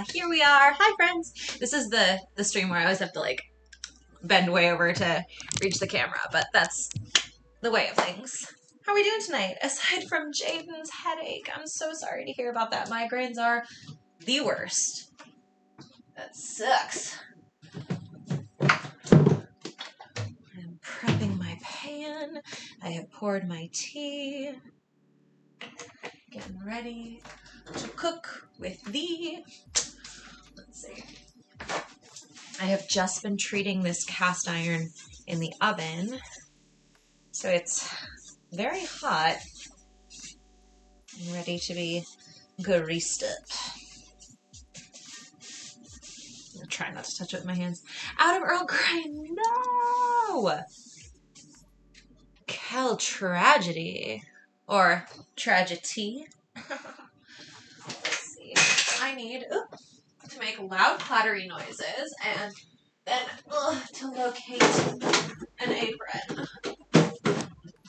Here we are. Hi, friends. This is the stream where I always have to like bend way over to reach the camera, but that's the way of things. How are we doing tonight? Aside from Jaden's headache, I'm so sorry to hear about that. Migraines are the worst. That sucks. I'm prepping my pan. I have poured my tea. Getting ready to cook with thee. Let's see. I have just been treating this cast iron in the oven, so it's very hot and ready to be greased up. I'm gonna try not to touch it with my hands. Out of Earl Grey, no! Quelle tragedy. Or tragedy. Let's see. I need to make loud clattery noises and then to locate an apron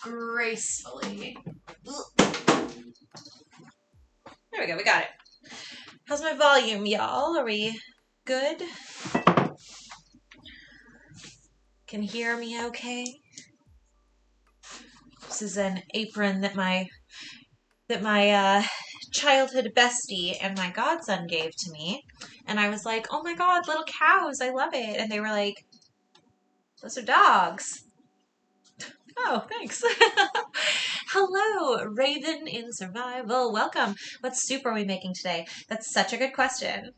gracefully. There we go, we got it. How's my volume, y'all? Are we good? Can hear me okay? This is an apron that my childhood bestie and my godson gave to me. And I was like, oh my god, little cows, I love it. And they were like, those are dogs. Oh, thanks. Hello, Raven in Survival. Welcome. What soup are we making today? That's such a good question.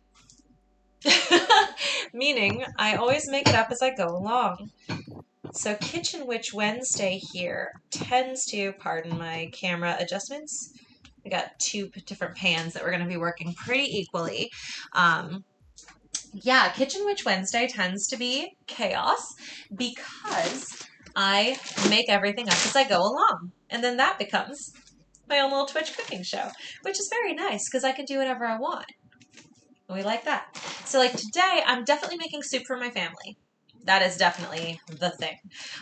Meaning, I always make it up as I go along. So Kitchen Witch Wednesday here tends to, pardon my camera adjustments, we got two different pans that we're going to be working pretty equally. Yeah, Kitchen Witch Wednesday tends to be chaos because I make everything up as I go along. And then that becomes my own little Twitch cooking show, which is very nice because I can do whatever I want. And we like that. So like today, I'm definitely making soup for my family. That is definitely the thing.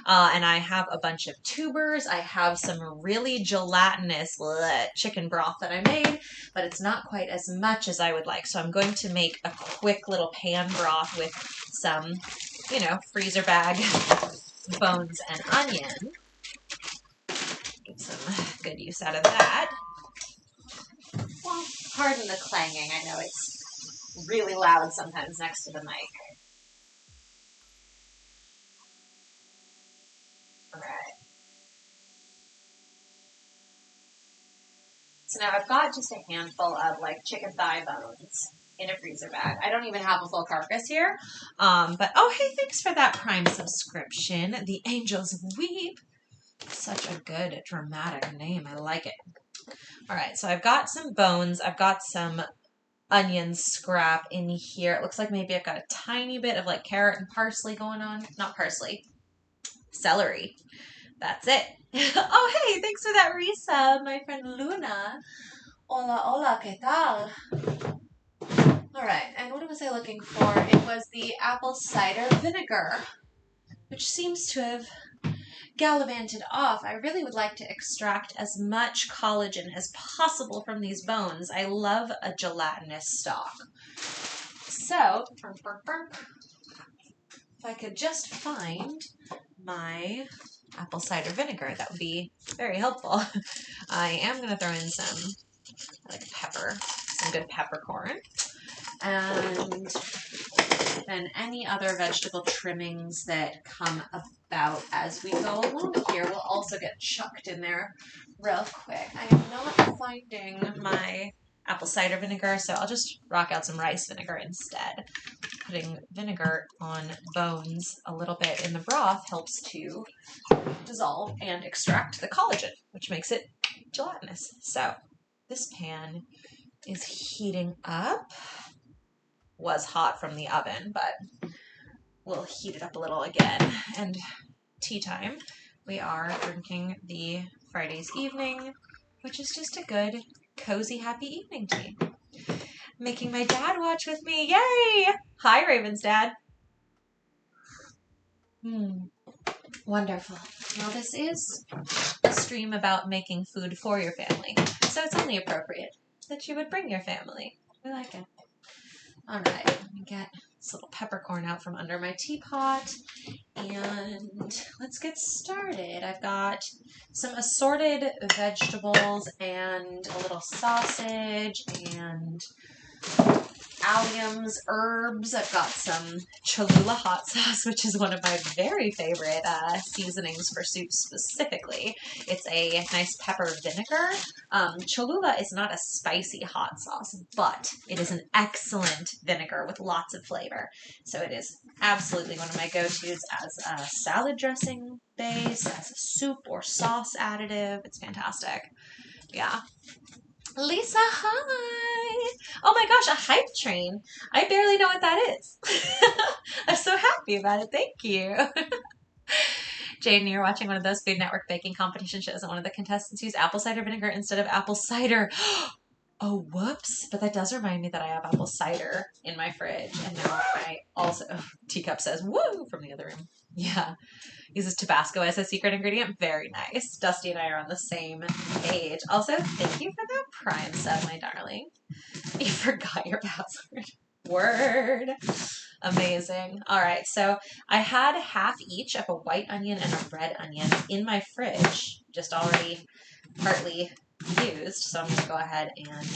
And I have a bunch of tubers. I have some really gelatinous chicken broth that I made, but it's not quite as much as I would like. So I'm going to make a quick little pan broth with some, freezer bag bones and onion. Get some good use out of that. Well, pardon the clanging. I know it's really loud sometimes next to the mic. Alright. So now I've got just a handful of chicken thigh bones in a freezer bag. I don't even have a full carcass here. But oh hey, thanks for that Prime subscription. The Angels Weep. Such a good dramatic name. I like it. Alright, so I've got some bones. I've got some onion scrap in here. It looks like maybe I've got a tiny bit of carrot and parsley going on. Not parsley. Celery. That's it. Oh, hey, thanks for that resub, my friend Luna. Hola, hola, ¿qué tal? All right, and what was I looking for? It was the apple cider vinegar, which seems to have gallivanted off. I really would like to extract as much collagen as possible from these bones. I love a gelatinous stock. So, if I could just find my apple cider vinegar, that would be very helpful. I am going to throw in some pepper, some good peppercorn, and then any other vegetable trimmings that come about as we go along here will also get chucked in there real quick. I am not finding my apple cider vinegar, so I'll just rock out some rice vinegar instead. Putting vinegar on bones a little bit in the broth helps to dissolve and extract the collagen, which makes it gelatinous. So this pan is heating up. Was hot from the oven, but we'll heat it up a little again. And tea time. We are drinking the Friday's evening, which is just a good, cozy, happy evening tea. Making my dad watch with me. Yay! Hi, Raven's dad. Wonderful. Well, this is a stream about making food for your family, so it's only appropriate that you would bring your family. We like it. All right, let me get this little peppercorn out from under my teapot, and let's get started. I've got some assorted vegetables and a little sausage and alliums, herbs. I've got some Cholula hot sauce, which is one of my very favorite seasonings for soup specifically. It's a nice pepper vinegar. Cholula is not a spicy hot sauce, but it is an excellent vinegar with lots of flavor. So it is absolutely one of my go-tos as a salad dressing base, as a soup or sauce additive. It's fantastic. Yeah. Lisa, hi! Oh my gosh, a hype train. I barely know what that is. I'm so happy about it. Thank you. Jane, you're watching one of those Food Network baking competition shows, and one of the contestants used apple cider vinegar instead of apple cider. Oh, whoops. But that does remind me that I have apple cider in my fridge. And now I also, Teacup says, woo, from the other room. Yeah. Uses Tabasco as a secret ingredient. Very nice. Dusty and I are on the same page. Also, thank you for the Prime sub, my darling. You forgot your password. Word. Amazing. All right, so I had half each of a white onion and a red onion in my fridge, just already partly used. So I'm going to go ahead and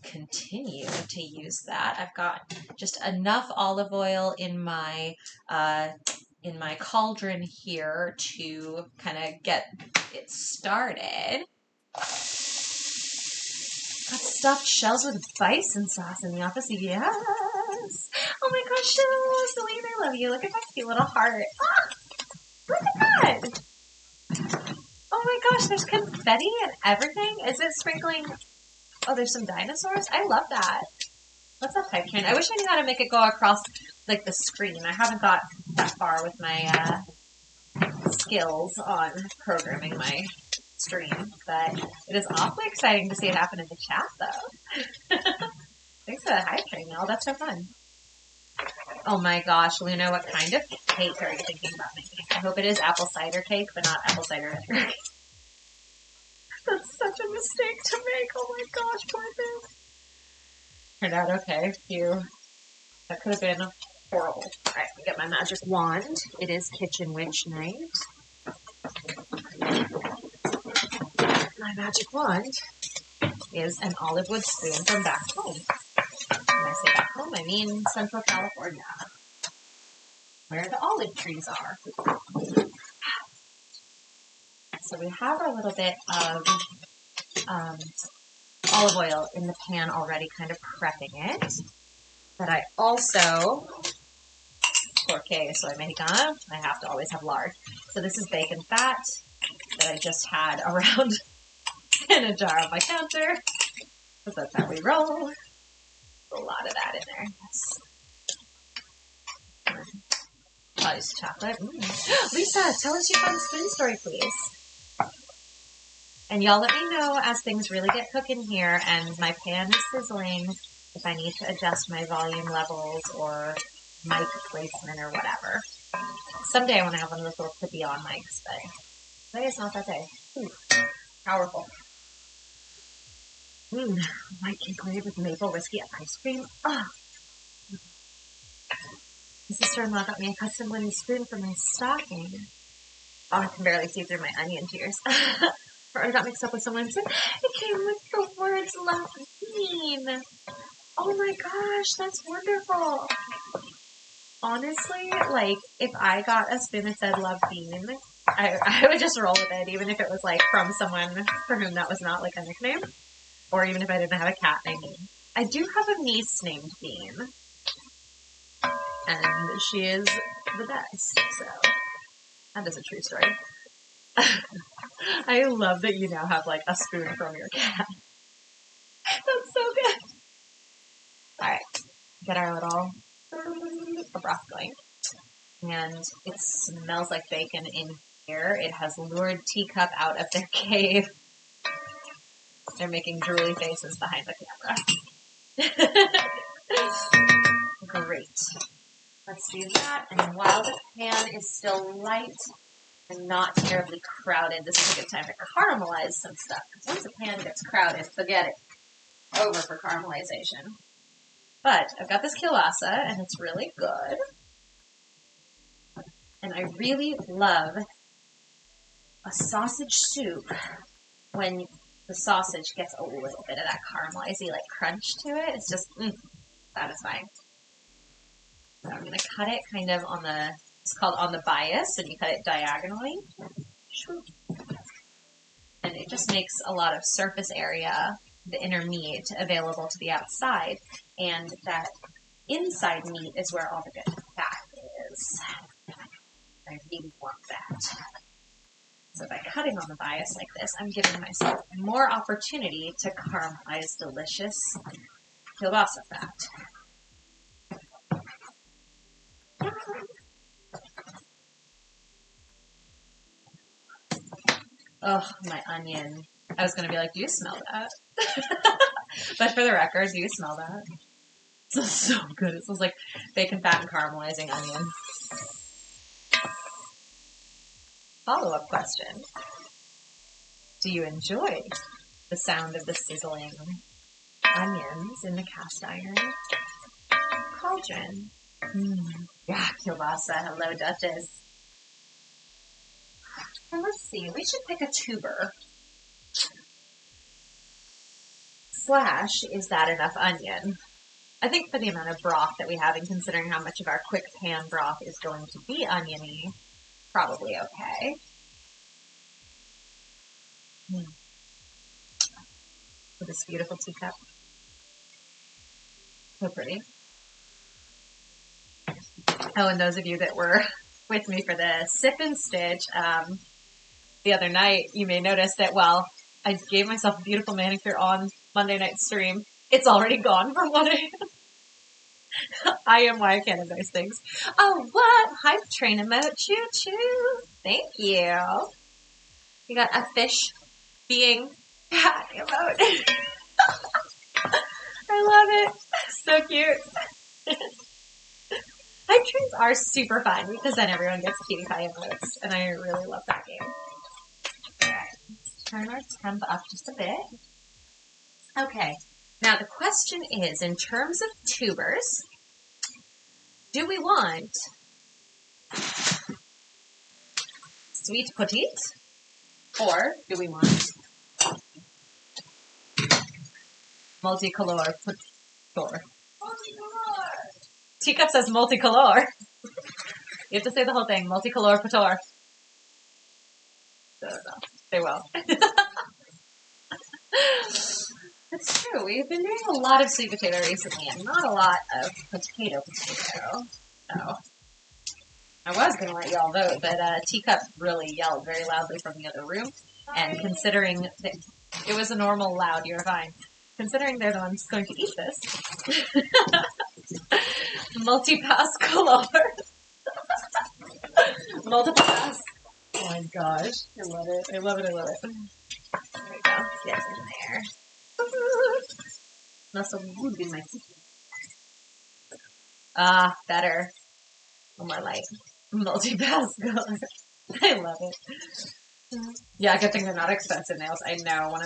continue to use that. I've got just enough olive oil in my cauldron here to kind of get it started. Got stuffed shells with bison sauce in the office. Yes. Oh my gosh, Celine, I love you. Look at that cute little heart. Ah, look at that. Oh my gosh, there's confetti and everything. Is it sprinkling? Oh, there's some dinosaurs. I love that. What's up, Hype Train? I wish I knew how to make it go across like the screen. I haven't got that far with my skills on programming my stream, but it is awfully exciting to see it happen in the chat, though. Thanks for the Hype Train, y'all. That's so fun. Oh my gosh, Luna, what kind of cake are you thinking about making? I hope it is apple cider cake, but not apple cider vinegar. That's such a mistake to make. Oh my gosh, poor thing. Turned out okay. Phew. That could have been horrible. All right, I get my magic wand. It is Kitchen Witch night. My magic wand is an olive wood spoon from back home. When I say back home, I mean Central California, where the olive trees are. So we have a little bit of olive oil in the pan already, kind of prepping it. But I also, porque soy mexicana, I have to always have lard. So this is bacon fat that I just had around in a jar on my counter, because that's how we roll. A lot of that in there. Yes. Sliced chocolate. Lisa, tell us your fun spoon story, please. And y'all let me know as things really get cooking here and my pan is sizzling if I need to adjust my volume levels or mic placement or whatever. Someday I want to have one of those little clippy on mics, but today it's not that day. Ooh, powerful. White cake layered with maple whiskey and ice cream. Oh. My sister-in-law got me a custom wooden spoon for my stocking. Oh, I can barely see through my onion tears. Or I got mixed up with someone and said, it came with the words love bean. Oh my gosh, that's wonderful. Honestly, like, if I got a spoon that said love bean, I would just roll with it, even if it was like from someone for whom that was not like a nickname. Or even if I didn't have a cat named Bean. I do have a niece named Bean. And she is the best, so that is a true story. I love that you now have like a spoon from your cat. That's so good. Alright, get our little broth going. And it smells like bacon in here. It has lured Teacup out of their cave. They're making drooly faces behind the camera. Great. Let's do that. And while the pan is still light and not terribly crowded, this is a good time to caramelize some stuff. Because once the pan gets crowded, forget it. Over for caramelization. But I've got this kielbasa, and it's really good. And I really love a sausage soup when the sausage gets a little bit of that caramelizing like crunch to it. It's just satisfying. So I'm going to cut it kind of on the, it's called on the bias, and you cut it diagonally. And it just makes a lot of surface area, the inner meat, available to the outside. And that inside meat is where all the good fat is. I really want that. So by cutting on the bias like this, I'm giving myself more opportunity to caramelize delicious kielbasa fat. Oh, my onion. I was going to be like, do you smell that? But for the record, do you smell that? It smells so good. It smells like bacon fat and caramelizing onion. Follow-up question. Do you enjoy the sound of the sizzling onions in the cast iron cauldron? Yeah, kielbasa. Hello, Duchess. And let's see. We should pick a tuber. / is that enough onion? I think for the amount of broth that we have, and considering how much of our quick pan broth is going to be oniony, probably okay. With this beautiful teacup. So pretty. Oh, and those of you that were with me for the sip and stitch the other night, you may notice that while I gave myself a beautiful manicure on Monday night stream, it's already gone for 1 a.m. I am why I can't have nice things. Oh, what? Hype train emote. Choo choo. Thank you. You got a fish being cat emote. I love it. So cute. Hype trains are super fun because then everyone gets cutie pie emotes, and I really love that game. Alright, let's turn our temp up just a bit. Okay, now the question is, in terms of tubers, do we want sweet petite, or do we want multicolor petite? Teacup says multicolor. You have to say the whole thing, multicolor petite. They will. It's true. We've been doing a lot of sweet potato recently and not a lot of potato. So I was going to let y'all vote, but Teacup really yelled very loudly from the other room. And considering that it was a normal loud, you're fine. Considering they're the ones going to eat this. Multipass color. Multipass. Oh my gosh. I love it. I love it. I love it. There we go. Get in there. Not so good in my teeth. Ah, better. One more light. Multipass color. I love it. Yeah, good thing they're not expensive nails. I know one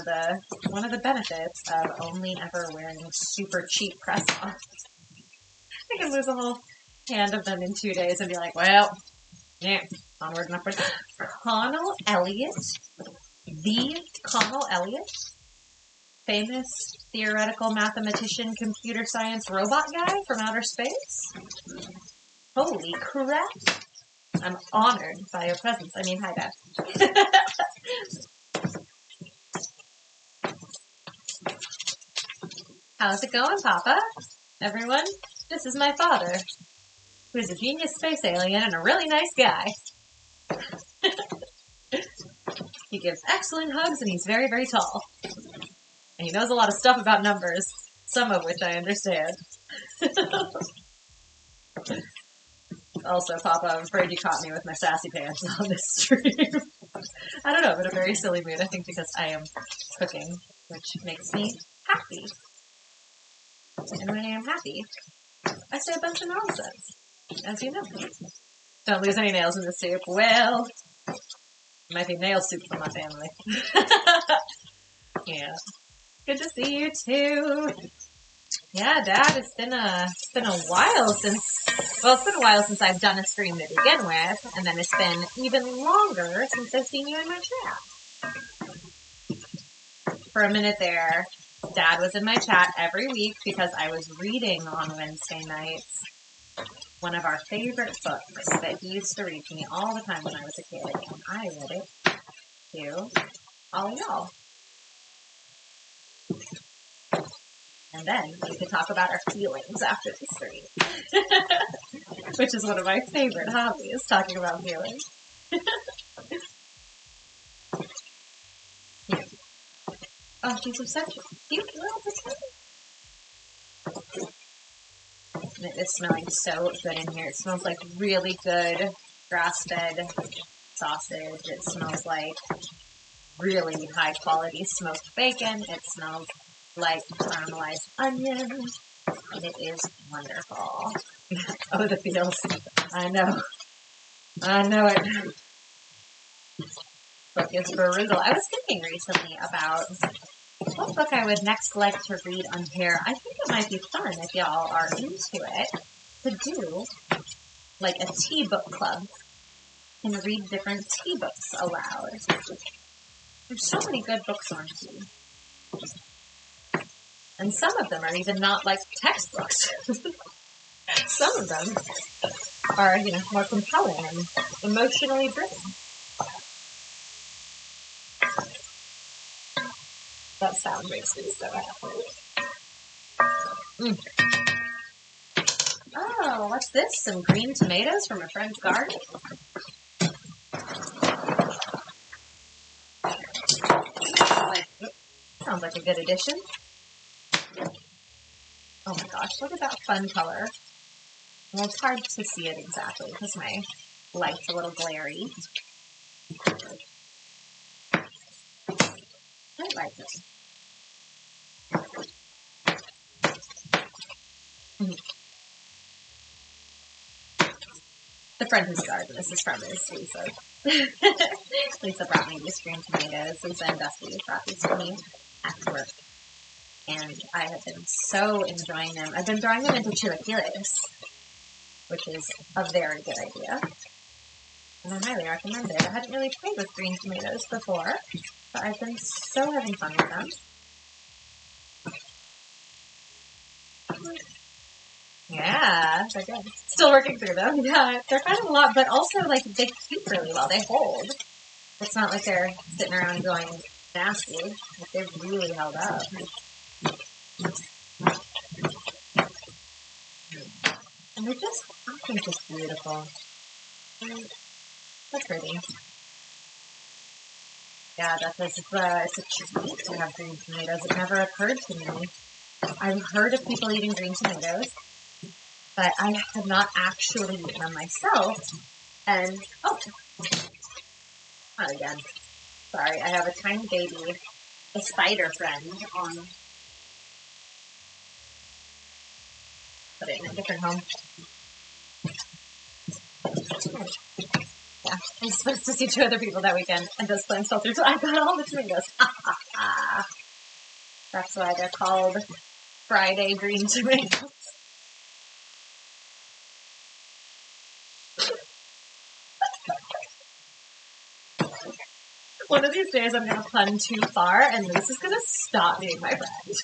of the benefits of only ever wearing super cheap press-ons. I can lose a whole hand of them in 2 days and be like, well, yeah, onward and upward. Connell Elliott, the Connell Elliott, famous theoretical mathematician, computer science robot guy from outer space. Holy crap! I'm honored by your presence. I mean, hi, Dad. How's it going, Papa? Everyone, this is my father, who is a genius space alien and a really nice guy. He gives excellent hugs and he's very, very tall. And he knows a lot of stuff about numbers, some of which I understand. Also, Papa, I'm afraid you caught me with my sassy pants on this stream. I don't know, but a very silly mood, I think because I am cooking, which makes me happy. And when I am happy, I say a bunch of nonsense, as you know. Don't lose any nails in the soup. Well, it might be nail soup for my family. Yeah. Good to see you too. Yeah, Dad, it's been a while since I've done a stream to begin with, and then it's been even longer since I've seen you in my chat. For a minute there, Dad was in my chat every week because I was reading on Wednesday nights one of our favorite books that he used to read to me all the time when I was a kid, and I read it to all of y'all. And then we could talk about our feelings after the stream, which is one of my favorite hobbies, talking about feelings. Yeah. Oh, she's such a cute little potato. And it is smelling so good in here. It smells like really good grass-fed sausage. It smells like really high-quality smoked bacon. It smells like caramelized onions. And it is wonderful. Oh, the feels. I know. I know it. Book is brutal. I was thinking recently about what book I would next like to read on here. I think it might be fun if y'all are into it to do like a tea book club and read different tea books aloud. There's so many good books on tea. And some of them are even not like textbooks. Some of them are, more compelling and emotionally driven. That sound makes me so happy. Oh, what's this? Some green tomatoes from a friend's garden? Sounds like a good addition. Oh my gosh, look at that fun color. Well, it's hard to see it exactly because my light's a little glary. I like it. The friend whose garden this is from is Lisa. Lisa brought me these green tomatoes. Lisa and Dusty brought these to me at work. And I have been so enjoying them. I've been throwing them into chilaquiles, which is a very good idea. And I highly recommend it. I hadn't really played with green tomatoes before, but I've been so having fun with them. Yeah, they're good. Still working through them. Yeah, they're kind of a lot, but also like they keep really well. They hold. It's not like they're sitting around going nasty. Like they've really held up. And they're just, I think, just beautiful. They're pretty. Yeah, it's a treat to have green tomatoes. It never occurred to me. I've heard of people eating green tomatoes, but I have not actually eaten them myself. And, not again. Sorry, I have a tiny baby, a spider friend on. Put it in a different home. Yeah, I'm supposed to see 2 other people that weekend, and those plans fell through, so I got all the tomatoes. That's why they're called Friday green tomatoes. One of these days I'm going to pun too far, and Lisa's going to stop being my friend.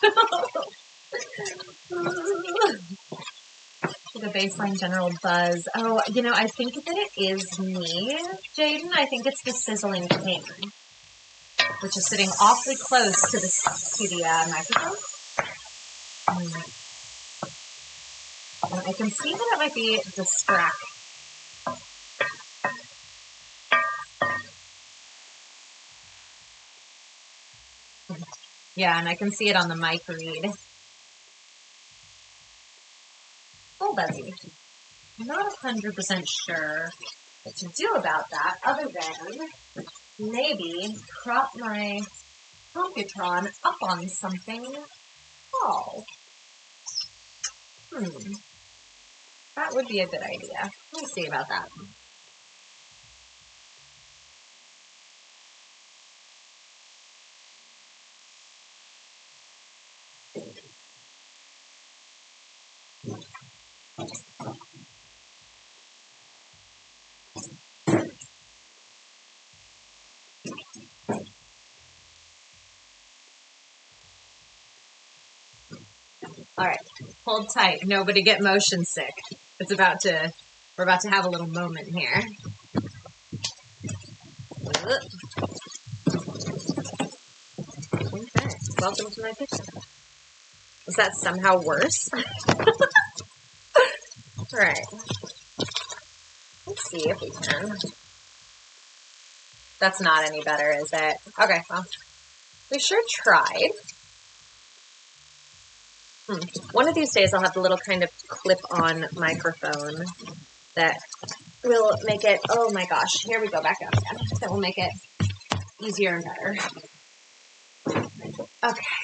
The baseline general buzz. Oh, I think that it is me, Jaden. I think it's the sizzling pan, which is sitting awfully close to the microphone. And I can see that it might be distracting. Yeah, and I can see it on the mic read. Full buzzy. I'm not 100% sure what to do about that, other than maybe prop my Computron up on something tall. That would be a good idea. We'll see about that. All right, hold tight. Nobody get motion sick. We're about to have a little moment here. Okay, welcome to my kitchen. Is that somehow worse? All right, let's see if we can. That's not any better, is it? Okay, well, we sure tried. One of these days I'll have the little kind of clip-on microphone that will make it, oh my gosh, here we go, back up again. That will make it easier and better. Okay.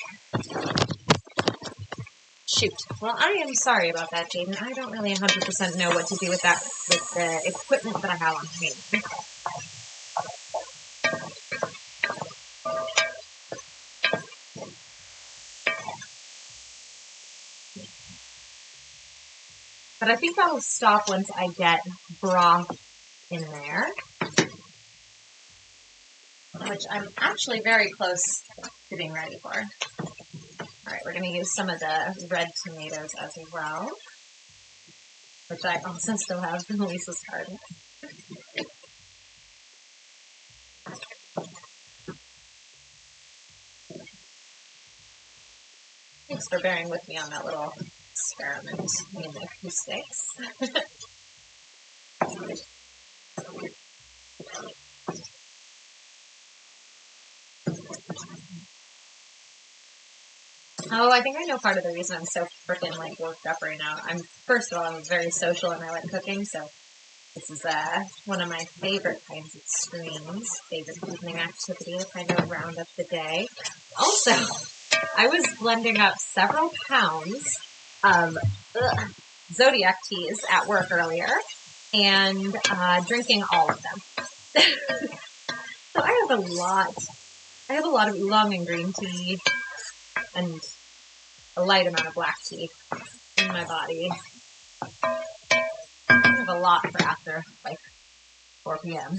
Shoot. Well, I am sorry about that, Jaden. I don't really 100% know what to do with that, with the equipment that I have on hand. But I think I'll stop once I get broth in there, which I'm actually very close to being ready for. All right, we're going to use some of the red tomatoes as well, which I also still have from Lisa's garden. Thanks for bearing with me on that little experiment in the acoustics. Oh, I think I know part of the reason I'm so freaking like worked up right now. First of all, I'm very social and I like cooking, so this is one of my favorite kinds of streams, favorite evening activity to kind of round up the day. Also, I was blending up several pounds of Zodiac teas at work earlier and drinking all of them. So I have a lot of oolong and green tea and a light amount of black tea in my body. I have a lot for after like 4 p.m.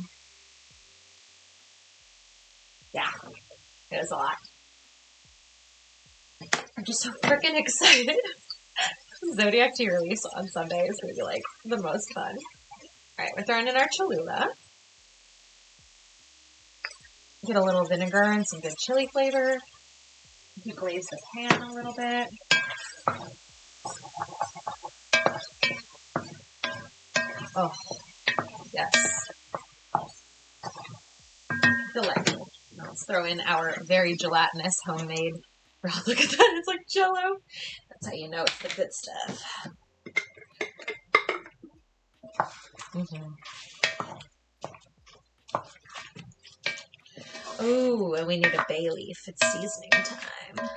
Yeah, it was a lot. I'm just so freaking excited. Zodiac tea release on Sunday is going to be like the most fun. All right, we're throwing in our Cholula. Get a little vinegar and some good chili flavor. Deglaze the pan a little bit. Oh, yes. Delightful. Now let's throw in our very gelatinous homemade broth. Look at that, it's like Jell-O. That's how you know it's the good stuff. Ooh, and we need a bay leaf. It's seasoning time.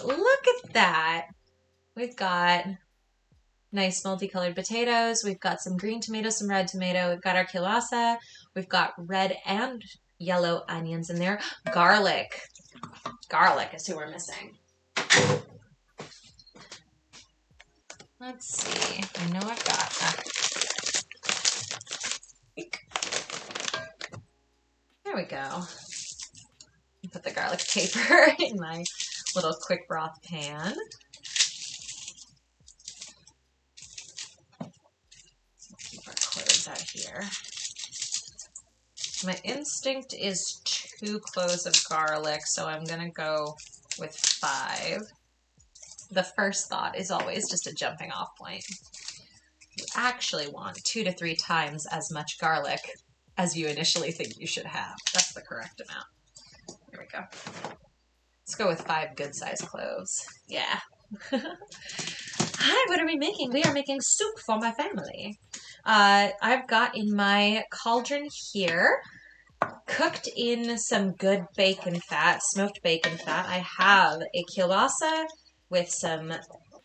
Look at that. We've got nice multicolored potatoes. We've got some green tomato, some red tomato. We've got our kielbasa. We've got red and yellow onions in there. Garlic. Garlic is who we're missing. Let's see. I know I've got that. There we go. Put the garlic paper in my little quick broth pan. Keep our cloves out here. My instinct is 2 cloves of garlic, so I'm going to go with 5. The first thought is always just a jumping off point. You actually want 2 to 3 times as much garlic as you initially think you should have. That's the correct amount. Here we go. Let's go with 5 good-sized cloves. Yeah. Hi, what are we making? We are making soup for my family. I've got in my cauldron here, cooked in some good bacon fat, smoked bacon fat, I have a kielbasa with some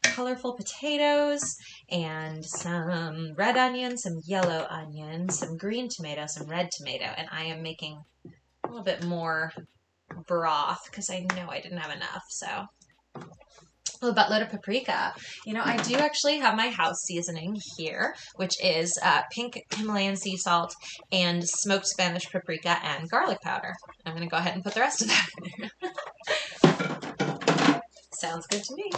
colorful potatoes and some red onion, some yellow onion, some green tomato, some red tomato, and I am making a little bit more broth because I know I didn't have enough, so Oh, a buttload of paprika. You know, I do actually have my house seasoning here, which is pink Himalayan sea salt and smoked Spanish paprika and garlic powder. I'm going to go ahead and put the rest of that in there. Sounds good to me.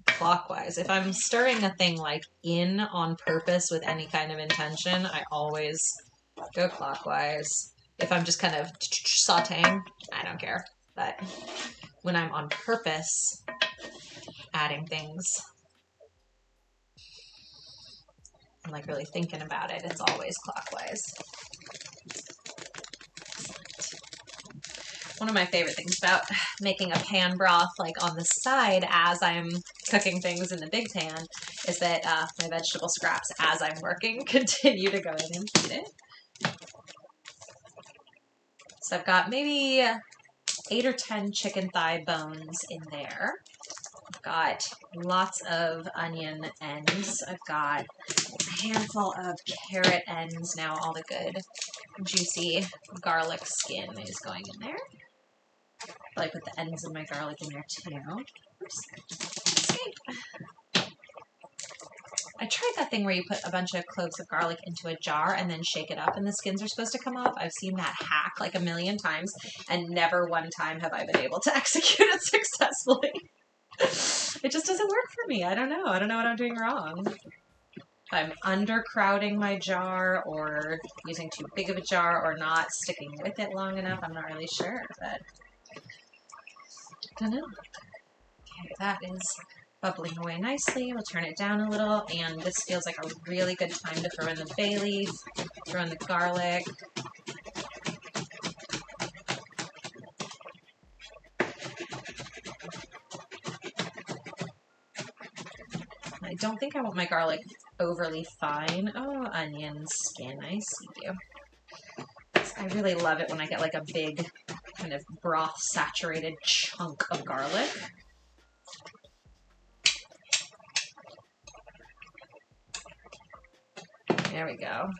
Clockwise. If I'm stirring a thing like in on purpose with any kind of intention, I always go clockwise. If I'm just kind of sauteing, I don't care. But when I'm on purpose adding things, I'm like really thinking about it, it's always clockwise. One of my favorite things about making a pan broth like on the side as I'm cooking things in the big pan is that my vegetable scraps as I'm working continue to go in and heat it. So I've got maybe 8 or 10 chicken thigh bones in there. I've got lots of onion ends. I've got a handful of carrot ends. Now all the good juicy garlic skin is going in there. I put the ends of my garlic in there too. Oops. Escape. I tried that thing where you put a bunch of cloves of garlic into a jar and then shake it up and the skins are supposed to come off. I've seen that hack like a million times and never one time have I been able to execute it successfully. It just doesn't work for me. I don't know. I don't know what I'm doing wrong. I'm undercrowding my jar or using too big of a jar or not sticking with it long enough. I'm not really sure, but I don't know. Okay, that is bubbling away nicely. We'll turn it down a little, and this feels like a really good time to throw in the bay leaf, throw in the garlic. I don't think I want my garlic overly fine. Oh, onion skin, I see you. I really love it when I get like a big kind of broth saturated chunk of garlic. There we go.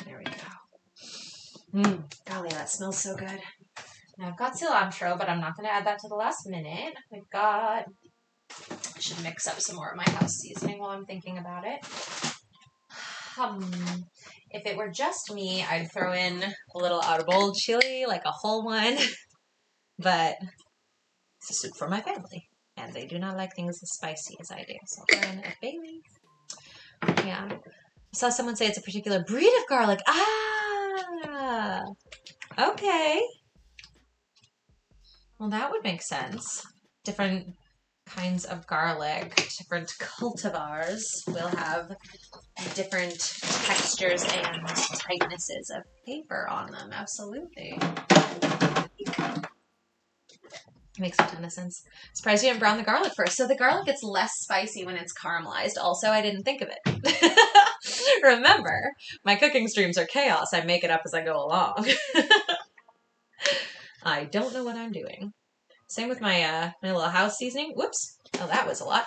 There we go. Golly, that smells so good. Now I've got cilantro, but I'm not going to add that to the last minute. I should mix up some more of my house seasoning while I'm thinking about it. If it were just me, I'd throw in a little out of bowl chili, like a whole one. But it's a soup for my family, and they do not like things as spicy as I do. So I'll throw in a bay leaf. Yeah. I saw someone say it's a particular breed of garlic. Ah! Okay. Well, that would make sense. Different kinds of garlic, different cultivars will have different textures and tightnesses of paper on them. Absolutely. Makes a ton of sense. Surprised you didn't brown the garlic first. So the garlic gets less spicy when it's caramelized. Also, I didn't think of it. Remember, my cooking streams are chaos. I make it up as I go along. I don't know what I'm doing. Same with my my little house seasoning. Whoops. Oh, that was a lot.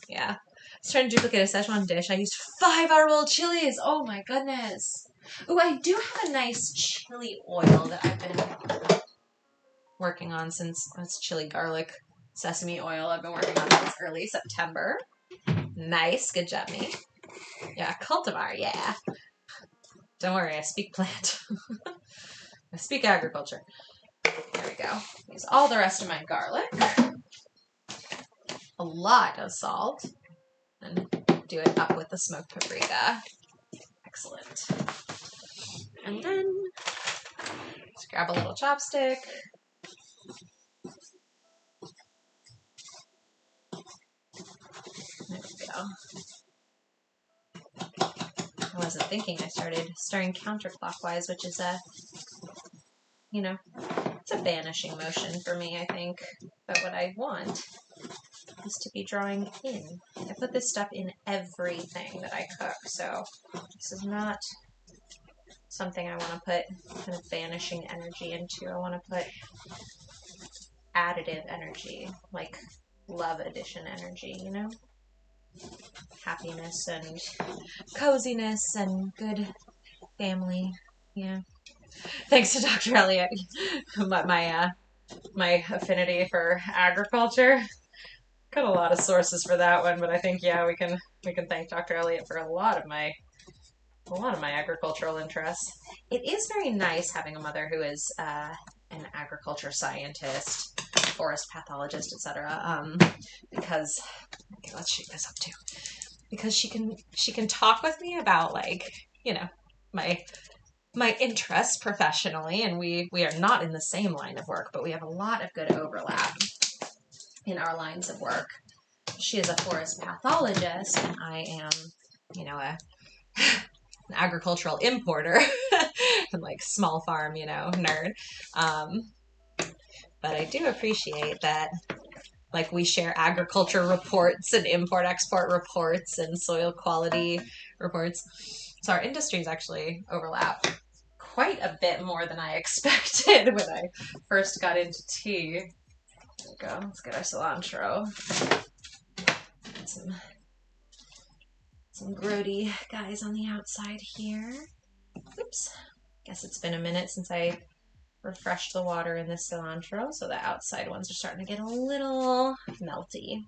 Yeah. I was trying to duplicate a Szechuan dish. I used 5 our chilies. Oh my goodness. Oh, I do have a nice chili oil that I've been working on since it's chili garlic sesame oil. I've been working on since early September. Nice. Good job, me. Yeah, cultivar. Yeah. Don't worry. I speak plant. I speak agriculture. There we go. Use all the rest of my garlic. A lot of salt. And do it up with the smoked paprika. Excellent. And then just grab a little chopstick. There we go. I wasn't thinking. I started stirring counterclockwise, which is it's a vanishing motion for me, I think. But what I want is to be drawing in. I put this stuff in everything that I cook, so this is not something I want to put kind of vanishing energy into. I want to put additive energy, like love addition energy, you know? happiness and coziness and good family. Yeah. Thanks to Dr. Elliott, my affinity for agriculture. Got a lot of sources for that one, but I think yeah, we can thank Dr. Elliott for a lot of my agricultural interests. It is very nice having a mother who is an agriculture scientist, forest pathologist, etc. Because okay, let's shake this up too. Because she can talk with me about like my my interests professionally, and we are not in the same line of work, but we have a lot of good overlap in our lines of work. She is a forest pathologist, and I am, an agricultural importer and like small farm, nerd. Um, but I do appreciate that, like, we share agriculture reports and import export reports and soil quality reports. So our industries actually overlap quite a bit more than I expected when I first got into tea. There we go. Let's get our cilantro. Some grody guys on the outside here. Oops. Guess it's been a minute since I refreshed the water in this cilantro, so the outside ones are starting to get a little melty.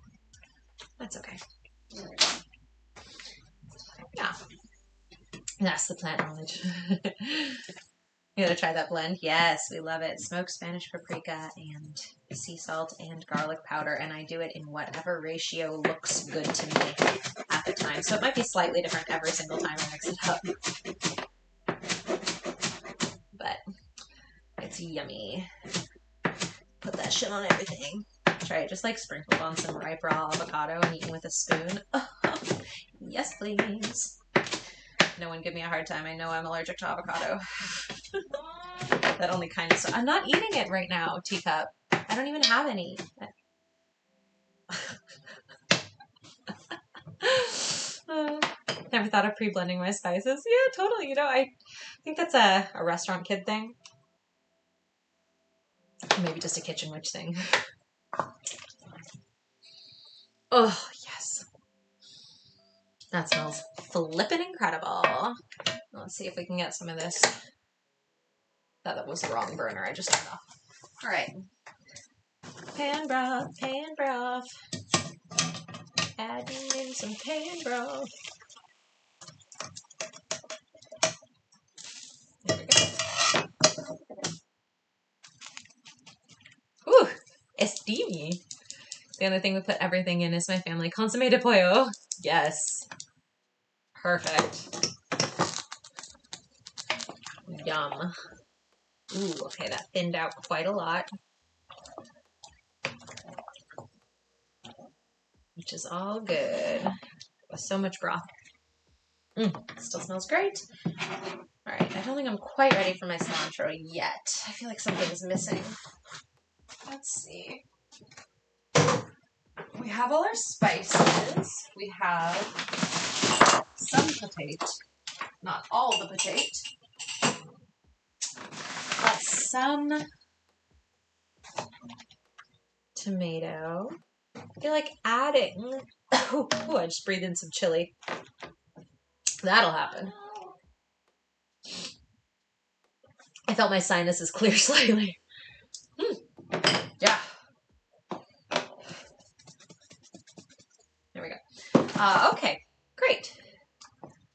That's okay. Yeah. That's the plant knowledge. You gotta try that blend. Yes, we love it. Smoked Spanish paprika and sea salt and garlic powder, and I do it in whatever ratio looks good to me at the time. So it might be slightly different every single time I mix it up. But it's yummy. Put that shit on everything. Try it just like sprinkled on some ripe raw avocado and eaten with a spoon. Oh, yes, please. No one give me a hard time. I know I'm allergic to avocado. That only kind of... I'm not eating it right now, teacup. I don't even have any. Never thought of pre-blending my spices. Yeah, totally. I think that's a restaurant kid thing. Maybe just a kitchen witch thing. Oh, yes. That smells flippin' incredible. Let's see if we can get some of this. That was the wrong burner. I just turned off. All right. Pan broth, pan broth. Adding in some pan broth. There we go. Ooh, estimi. The other thing we put everything in is my family consommé de pollo. Yes. Perfect. Yum. Ooh, okay, that thinned out quite a lot. Which is all good. With so much broth. Still smells great. Alright, I don't think I'm quite ready for my cilantro yet. I feel like something's missing. Let's see. We have all our spices. We have some potato. Not all the potato. Got some tomato. I feel like adding... Oh, I just breathed in some chili. That'll happen. I felt my sinuses clear slightly. Yeah. There we go. Okay, great.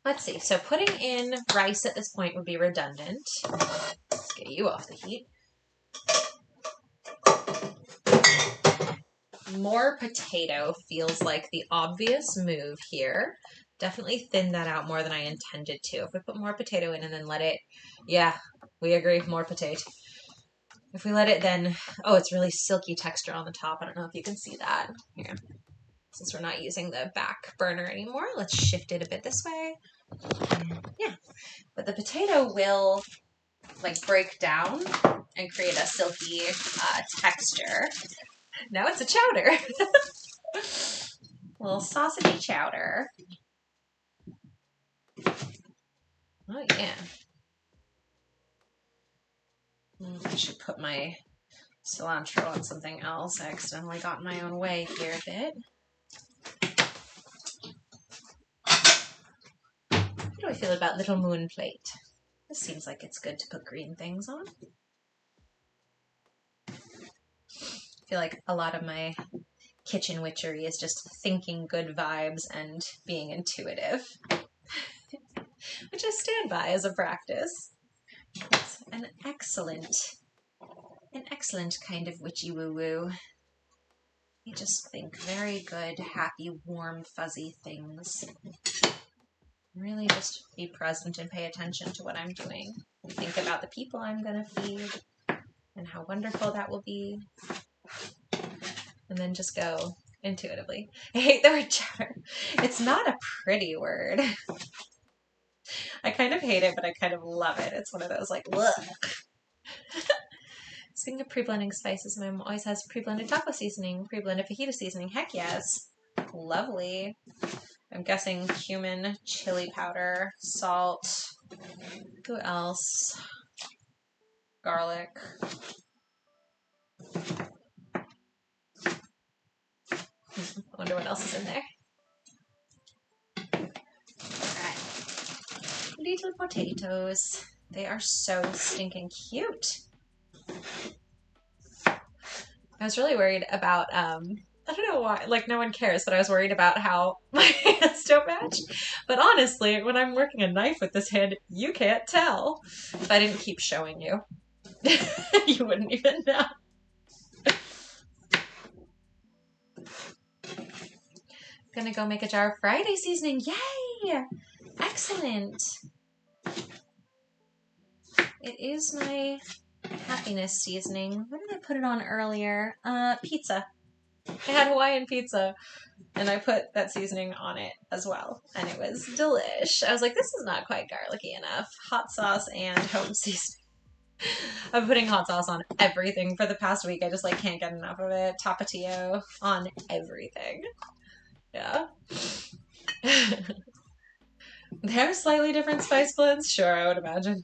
Let's see. So putting in rice at this point would be redundant. Let's get you off the heat. More potato feels like the obvious move here. Definitely thin that out more than I intended to. If we put more potato in and then let it... Yeah, we agree. More potato. If we let it then... Oh, it's really silky texture on the top. I don't know if you can see that. Here. Since we're not using the back burner anymore, let's shift it a bit this way. Yeah. But the potato will like break down and create a silky texture. Now it's a chowder. A little sausage chowder. Oh, yeah. I should put my cilantro on something else. I accidentally got in my own way here a bit. do I feel about little moon plate? This seems like it's good to put green things on. I feel like a lot of my kitchen witchery is just thinking good vibes and being intuitive, which I stand by as a practice. It's an excellent kind of witchy woo-woo. You just think very good, happy, warm, fuzzy things. Really just be present and pay attention to what I'm doing. Think about the people I'm going to feed and how wonderful that will be. And then just go intuitively. I hate the word chatter. It's not a pretty word. I kind of hate it, but I kind of love it. It's one of those like, look. Speaking of pre-blending spices, my mom always has pre-blended taco seasoning, pre-blended fajita seasoning. Heck yes. Lovely. I'm guessing cumin, chili powder, salt. Who else? Garlic. I wonder what else is in there. Alright. Little potatoes. They are so stinking cute. I was really worried about, I don't know why, like no one cares, but I was worried about how my hands don't match. But honestly, when I'm working a knife with this hand, you can't tell. If I didn't keep showing you, you wouldn't even know. Gonna go make a jar of Friday seasoning. Yay! Excellent. It is my happiness seasoning. What did I put it on earlier? Pizza. I had Hawaiian pizza and I put that seasoning on it as well. And it was delish. I was like, this is not quite garlicky enough. Hot sauce and home seasoning. I'm putting hot sauce on everything for the past week. I just like can't get enough of it. Tapatio on everything. Yeah. They're slightly different spice blends. Sure, I would imagine.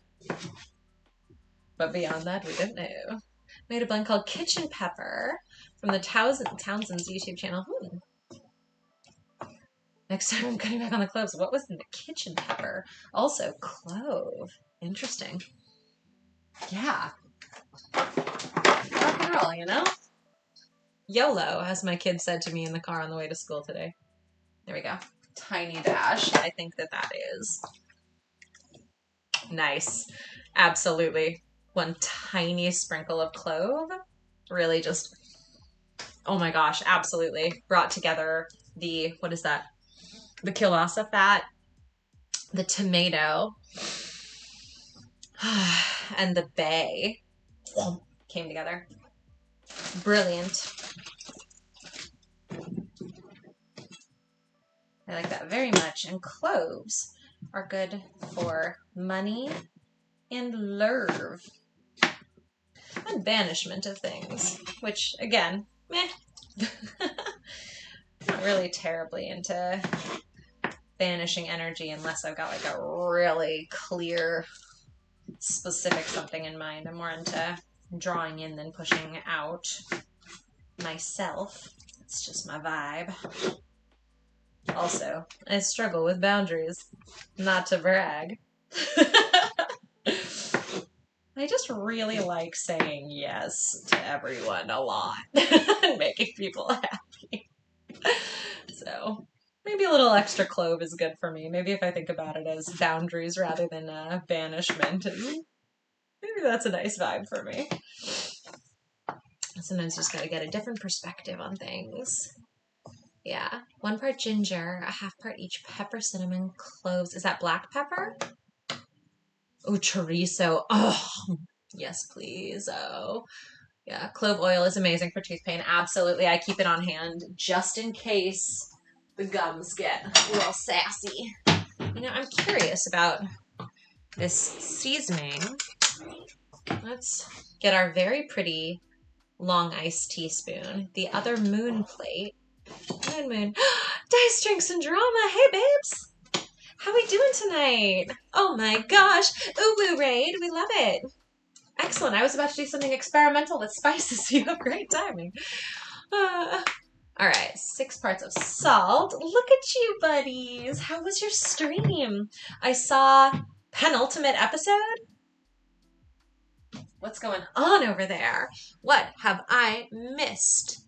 But beyond that, we didn't know. Made a blend called Kitchen Pepper from the Townsend's YouTube channel. Next time I'm cutting back on the cloves. What was in the kitchen pepper? Also, clove. Interesting. Yeah. Rock and roll, you know? YOLO, as my kid said to me in the car on the way to school today. There we go. Tiny dash. I think that is nice. Absolutely. One tiny sprinkle of clove. Really just, oh my gosh, absolutely. Brought together the, what is that? The kielbasa fat, the tomato, and the bay came together. Brilliant. I like that very much. And cloves are good for money and love and banishment of things, which again, meh. Not really terribly into banishing energy unless I've got like a really clear, specific something in mind. I'm more into drawing in than pushing out myself. It's just my vibe. Also, I struggle with boundaries. Not to brag. I just really like saying yes to everyone a lot and making people happy. So maybe a little extra clove is good for me. Maybe if I think about it as boundaries rather than banishment, maybe that's a nice vibe for me. Sometimes you just gotta get a different perspective on things. Yeah, 1 part ginger, a 1/2 part each pepper, cinnamon, cloves. Is that black pepper? Oh, chorizo. Oh, yes, please. Oh, yeah. Clove oil is amazing for tooth pain. Absolutely. I keep it on hand just in case the gums get a little sassy. You know, I'm curious about this seasoning. Let's get our very pretty long iced teaspoon. The other moon plate. Moon. Dice, drinks, and drama. Hey, babes. How we doing tonight? Oh my gosh. Ooh, raid. We love it. Excellent. I was about to do something experimental with spices, so you have great timing. All right, 6 parts of salt. Look at you, buddies. How was your stream? I saw penultimate episode. What's going on over there? What have I missed?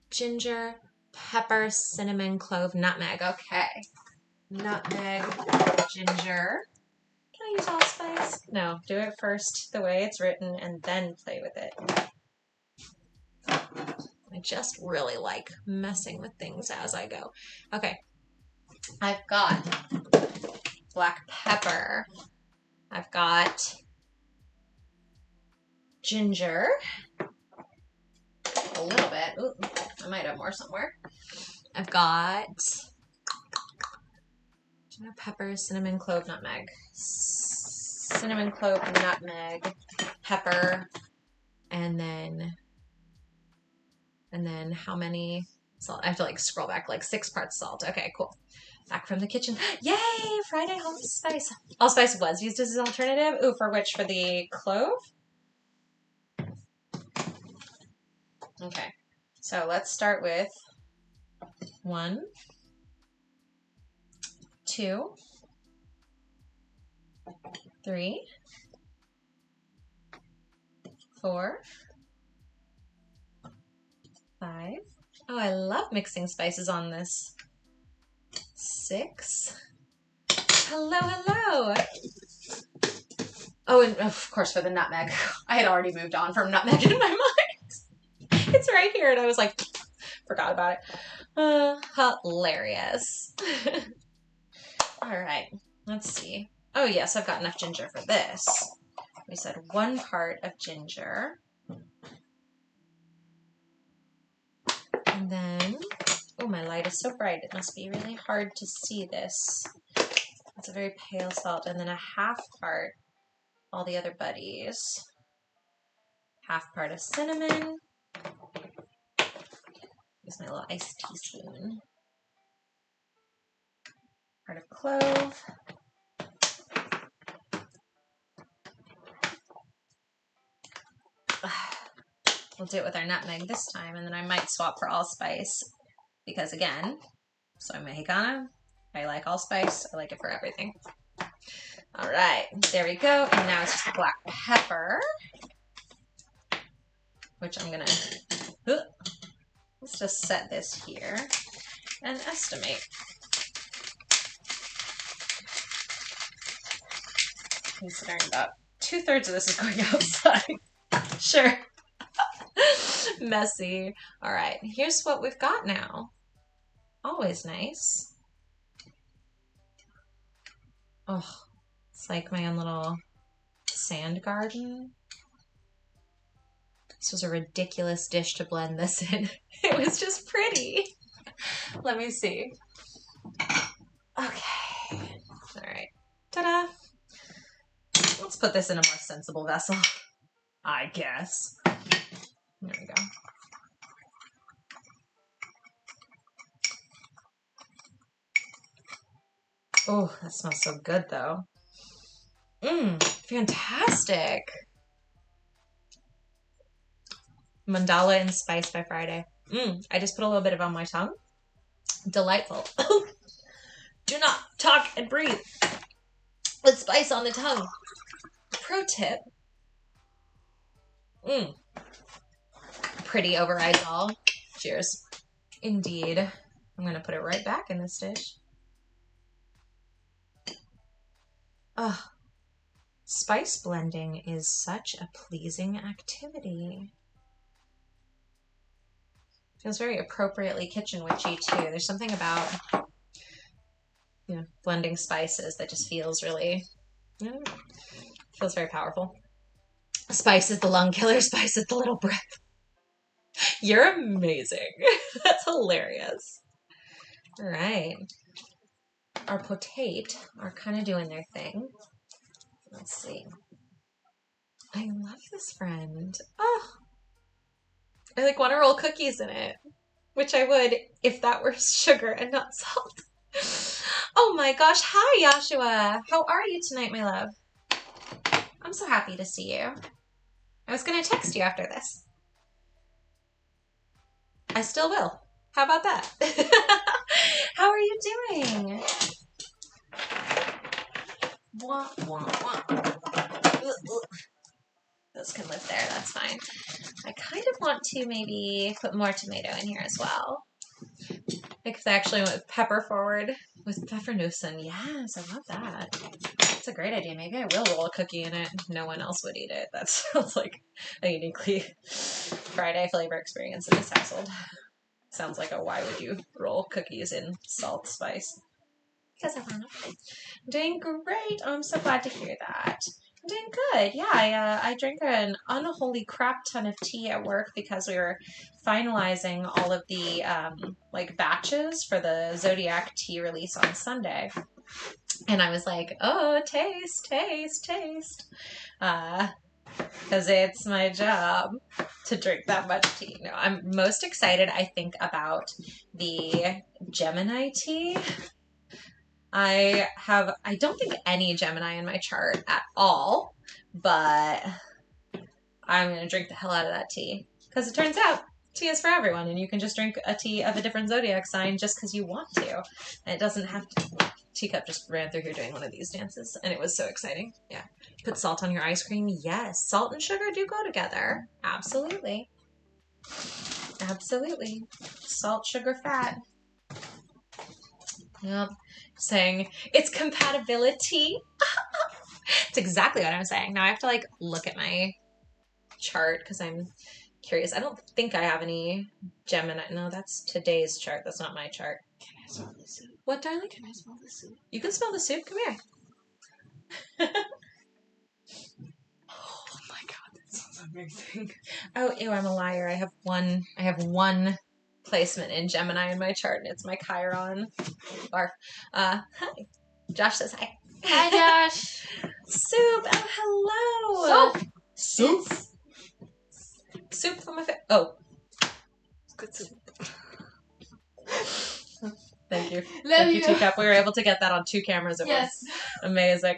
Ginger, pepper, cinnamon, clove, nutmeg. Okay. Nutmeg, ginger. Can I use allspice? No, do it first the way it's written and then play with it. I just really like messing with things as I go. Okay. I've got black pepper. I've got ginger. A little bit. Ooh, I might have more somewhere. I've got ginger, pepper, cinnamon, clove, nutmeg. Cinnamon, clove, nutmeg, pepper, and then how many salt? I have to like scroll back, like 6 parts salt. Okay, cool. Back from the kitchen. Yay! Friday allspice. Allspice was used as an alternative. Ooh, for which? For the clove? Okay. So let's start with 1, 2, 3, 4, 5. Oh, I love mixing spices on this. 6. Hello, hello. Oh, and of course for the nutmeg. I had already moved on from nutmeg in my mind. It's right here, and I was like, forgot about it. Hilarious. All right, let's see. Oh, yes, I've got enough ginger for this. We said 1 part of ginger. And then, oh, my light is so bright. It must be really hard to see this. It's a very pale salt. And then a 1/2 part, all the other buddies. 1/2 part of cinnamon. Use my little ice teaspoon. Part of clove. We'll do it with our nutmeg this time, and then I might swap for allspice because, again, soy mexicana. I like allspice. I like it for everything. All right, there we go. And now it's just black pepper, which I'm gonna. Let's just set this here and estimate. Considering about 2/3 of this is going outside. Sure. Messy. All right, here's what we've got now. Always nice. Oh, it's like my own little sand garden. This was a ridiculous dish to blend this in. It was just pretty. Let me see. Okay. All right. Ta-da. Let's put this in a more sensible vessel, I guess. There we go. Oh, that smells so good, though. Fantastic. Mandala and spice by Friday. I just put a little bit of it on my tongue. Delightful. Do not talk and breathe with spice on the tongue. Pro tip. Pretty overrides all. Cheers. Indeed. I'm going to put it right back in this dish. Oh, spice blending is such a pleasing activity. Feels very appropriately kitchen witchy too. There's something about, you know, blending spices that just feels really, feels very powerful. Spice is the lung killer. Spice is the little breath. You're amazing. That's hilarious. All right. Our potato are kind of doing their thing. Let's see. I love this friend. Oh, I like want to roll cookies in it, which I would if that were sugar and not salt. Oh my gosh. Hi, Joshua. How are you tonight, my love? I'm so happy to see you. I was going to text you after this. I still will. How about that? How are you doing? Wah, wah, wah. Those can live there, that's fine. I kind of want to maybe put more tomato in here as well. Because I actually went with pepper forward with pfeffernussen. Yes, I love that. That's a great idea. Maybe I will roll a cookie in it. No one else would eat it. That sounds like a uniquely Friday flavor experience in this household. Sounds like a why would you roll cookies in salt spice? Because I want to. Doing great. Oh, I'm so glad to hear that. I'm doing good. Yeah, I drank an unholy crap ton of tea at work because we were finalizing all of the like batches for the Zodiac tea release on Sunday. And I was like, oh, taste, taste, taste. Because it's my job to drink that much tea. No, I'm most excited, I think, about the Gemini tea. I don't think any Gemini in my chart at all, but I'm going to drink the hell out of that tea. Because it turns out tea is for everyone, and you can just drink a tea of a different zodiac sign just because you want to. And it doesn't have to. Teacup just ran through here doing one of these dances, and it was so exciting. Yeah. Put salt on your ice cream? Yes. Salt and sugar do go together. Absolutely. Absolutely. Salt, sugar, fat. Yep. Saying it's compatibility. It's exactly what I'm saying. Now I have to like look at my chart because I'm curious. I don't think I have any Gemini. No, that's today's chart. That's not my chart. Can I smell the soup? What, darling? Can I smell the soup? You can smell the soup. Come here. Oh my god, that sounds amazing. Oh, ew, I'm a liar. I have one placement in Gemini in my chart, and it's my Chiron. Barf. Hi. Josh says hi. Hi, Josh. Soup. Oh, hello. Soup. Soup from my face. Oh. Good soup. Thank you. Love Thank you, you. Teacup. We were able to get that on 2 cameras at once. Yes. Amazing.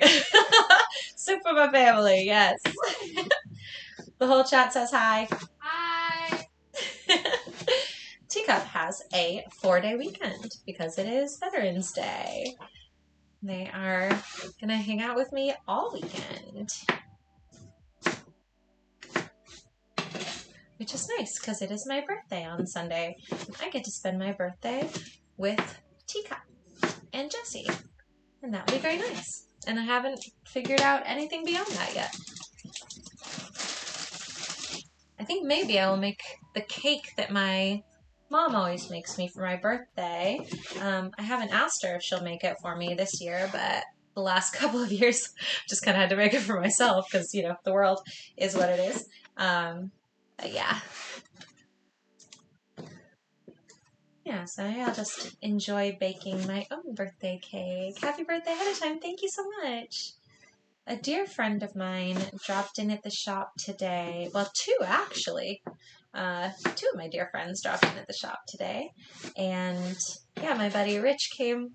Soup for my family, yes. The whole chat says hi. Hi. Teacup has a 4-day weekend because it is Veterans Day. They are going to hang out with me all weekend. Which is nice because it is my birthday on Sunday. I get to spend my birthday with Teacup and Jessie. And that will be very nice. And I haven't figured out anything beyond that yet. I think maybe I will make the cake that my mom always makes me for my birthday. I haven't asked her if she'll make it for me this year, but the last couple of years just kind of had to make it for myself because, you know, the world is what it is. But yeah. Yeah, so I'll just enjoy baking my own birthday cake. Happy birthday ahead of time. Thank you so much. A dear friend of mine dropped in at the shop today. Well, 2 actually. 2 of my dear friends dropped in at the shop today. And yeah, my buddy Rich came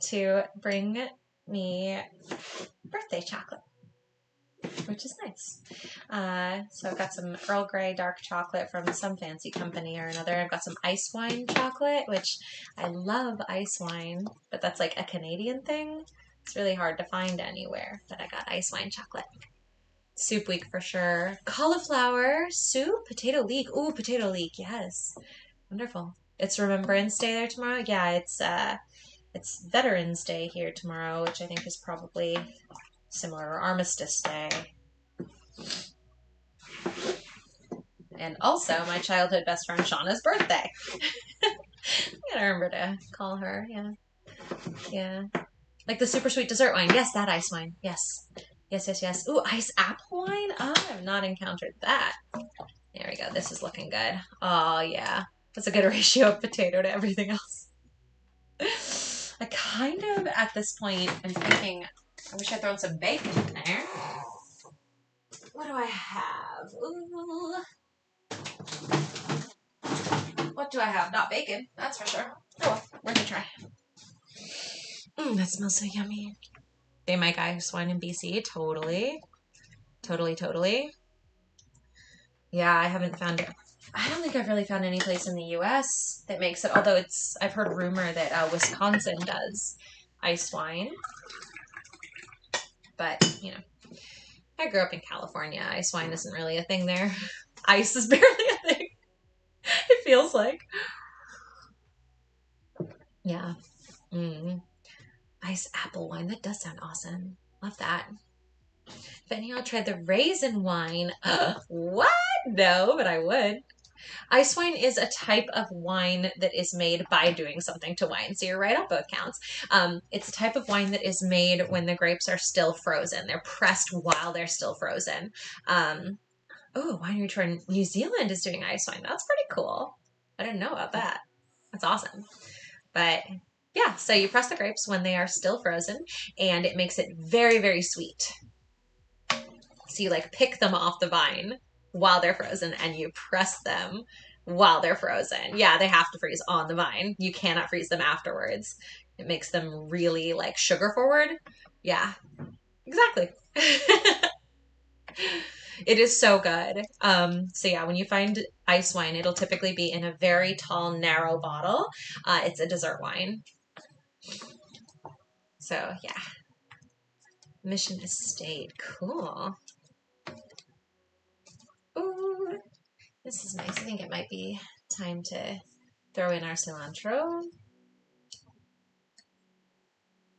to bring me birthday chocolate, which is nice. So I've got some Earl Grey dark chocolate from some fancy company or another. I've got some ice wine chocolate, which I love ice wine, but that's like a Canadian thing. It's really hard to find anywhere, but I got ice wine chocolate. Soup week for sure. Cauliflower soup, potato leek. Ooh, potato leek, yes. Wonderful. It's Remembrance Day there tomorrow. Yeah, it's Veterans Day here tomorrow, which I think is probably similar, or Armistice Day. And also my childhood best friend Shauna's birthday. I gotta remember to call her, yeah. Yeah. Like the super sweet dessert wine. Yes, that ice wine. Yes. Yes, yes, yes. Ooh, ice apple wine? Oh, I have not encountered that. There we go. This is looking good. Oh, yeah. That's a good ratio of potato to everything else. I kind of, at this point, am thinking, I wish I'd thrown some bacon in there. What do I have? Ooh. What do I have? Not bacon, that's for sure. Oh well, worth a try. That smells so yummy. They make ice wine in BC. Totally. Totally, totally. Yeah, I haven't found I don't think I've really found any place in the U.S. that makes it, although I've heard rumor that Wisconsin does ice wine. But, you know, I grew up in California. Ice wine isn't really a thing there. Ice is barely a thing. It feels like. Yeah. Mm. Ice apple wine. That does sound awesome. Love that. If any of y'all tried the raisin wine, what? No, but I would. Ice wine is a type of wine that is made by doing something to wine. So you're right on both counts. It's a type of wine that is made when the grapes are still frozen. They're pressed while they're still frozen. Oh, winery tour in New Zealand is doing ice wine. That's pretty cool. I didn't know about that. That's awesome. But yeah, so you press the grapes when they are still frozen, and it makes it very, very sweet. So you like pick them off the vine while they're frozen, and you press them while they're frozen. Yeah, they have to freeze on the vine. You cannot freeze them afterwards. It makes them really like sugar forward. Yeah, exactly. It is so good. So yeah, when you find ice wine, it'll typically be in a very tall, narrow bottle. It's a dessert wine. So yeah, Mission Estate, cool. Ooh, this is nice. I think it might be time to throw in our cilantro.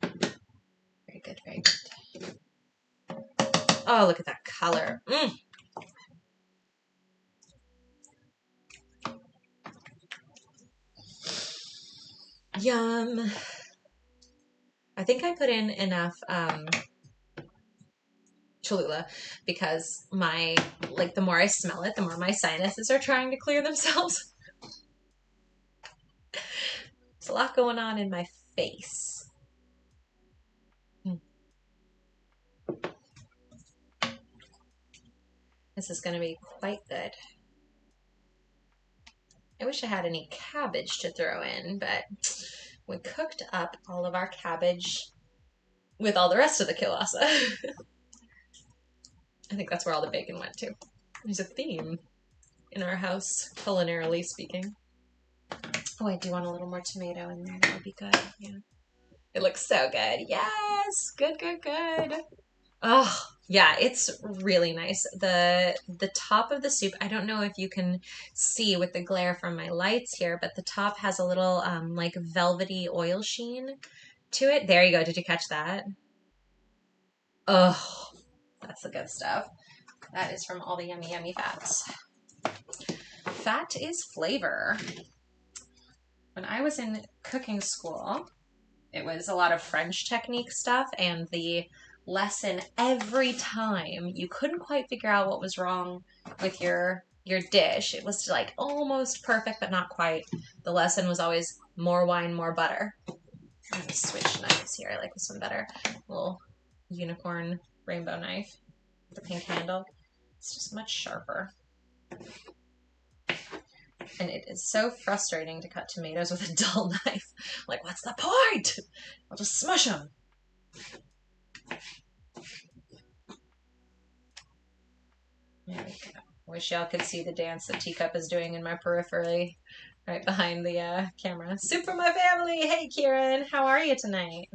Very good, very good. Oh, look at that color. Mm. Yum. I think I put in enough Cholula because the more I smell it, the more my sinuses are trying to clear themselves. There's a lot going on in my face. This is going to be quite good. I wish I had any cabbage to throw in, but we cooked up all of our cabbage with all the rest of the kielbasa. I think that's where all the bacon went to. There's a theme in our house, culinarily speaking. Oh, I do want a little more tomato in there. That would be good. Yeah. It looks so good. Yes! Good, good, good. Oh, yeah, it's really nice. The top of the soup, I don't know if you can see with the glare from my lights here, but the top has a little like velvety oil sheen to it. There you go. Did you catch that? Oh, that's the good stuff. That is from all the yummy, yummy fats. Fat is flavor. When I was in cooking school, it was a lot of French technique stuff, and the lesson every time you couldn't quite figure out what was wrong with your dish. It was like almost perfect, but not quite. The lesson was always more wine, more butter. I'm gonna switch knives here. I like this one better. Little unicorn rainbow knife with the pink handle. It's just much sharper. And it is so frustrating to cut tomatoes with a dull knife. Like, what's the point? I'll just smush them. There we go. Wish y'all could see the dance that Teacup is doing in my periphery, right behind the camera. Soup for my family! Hey, Kieran! How are you tonight?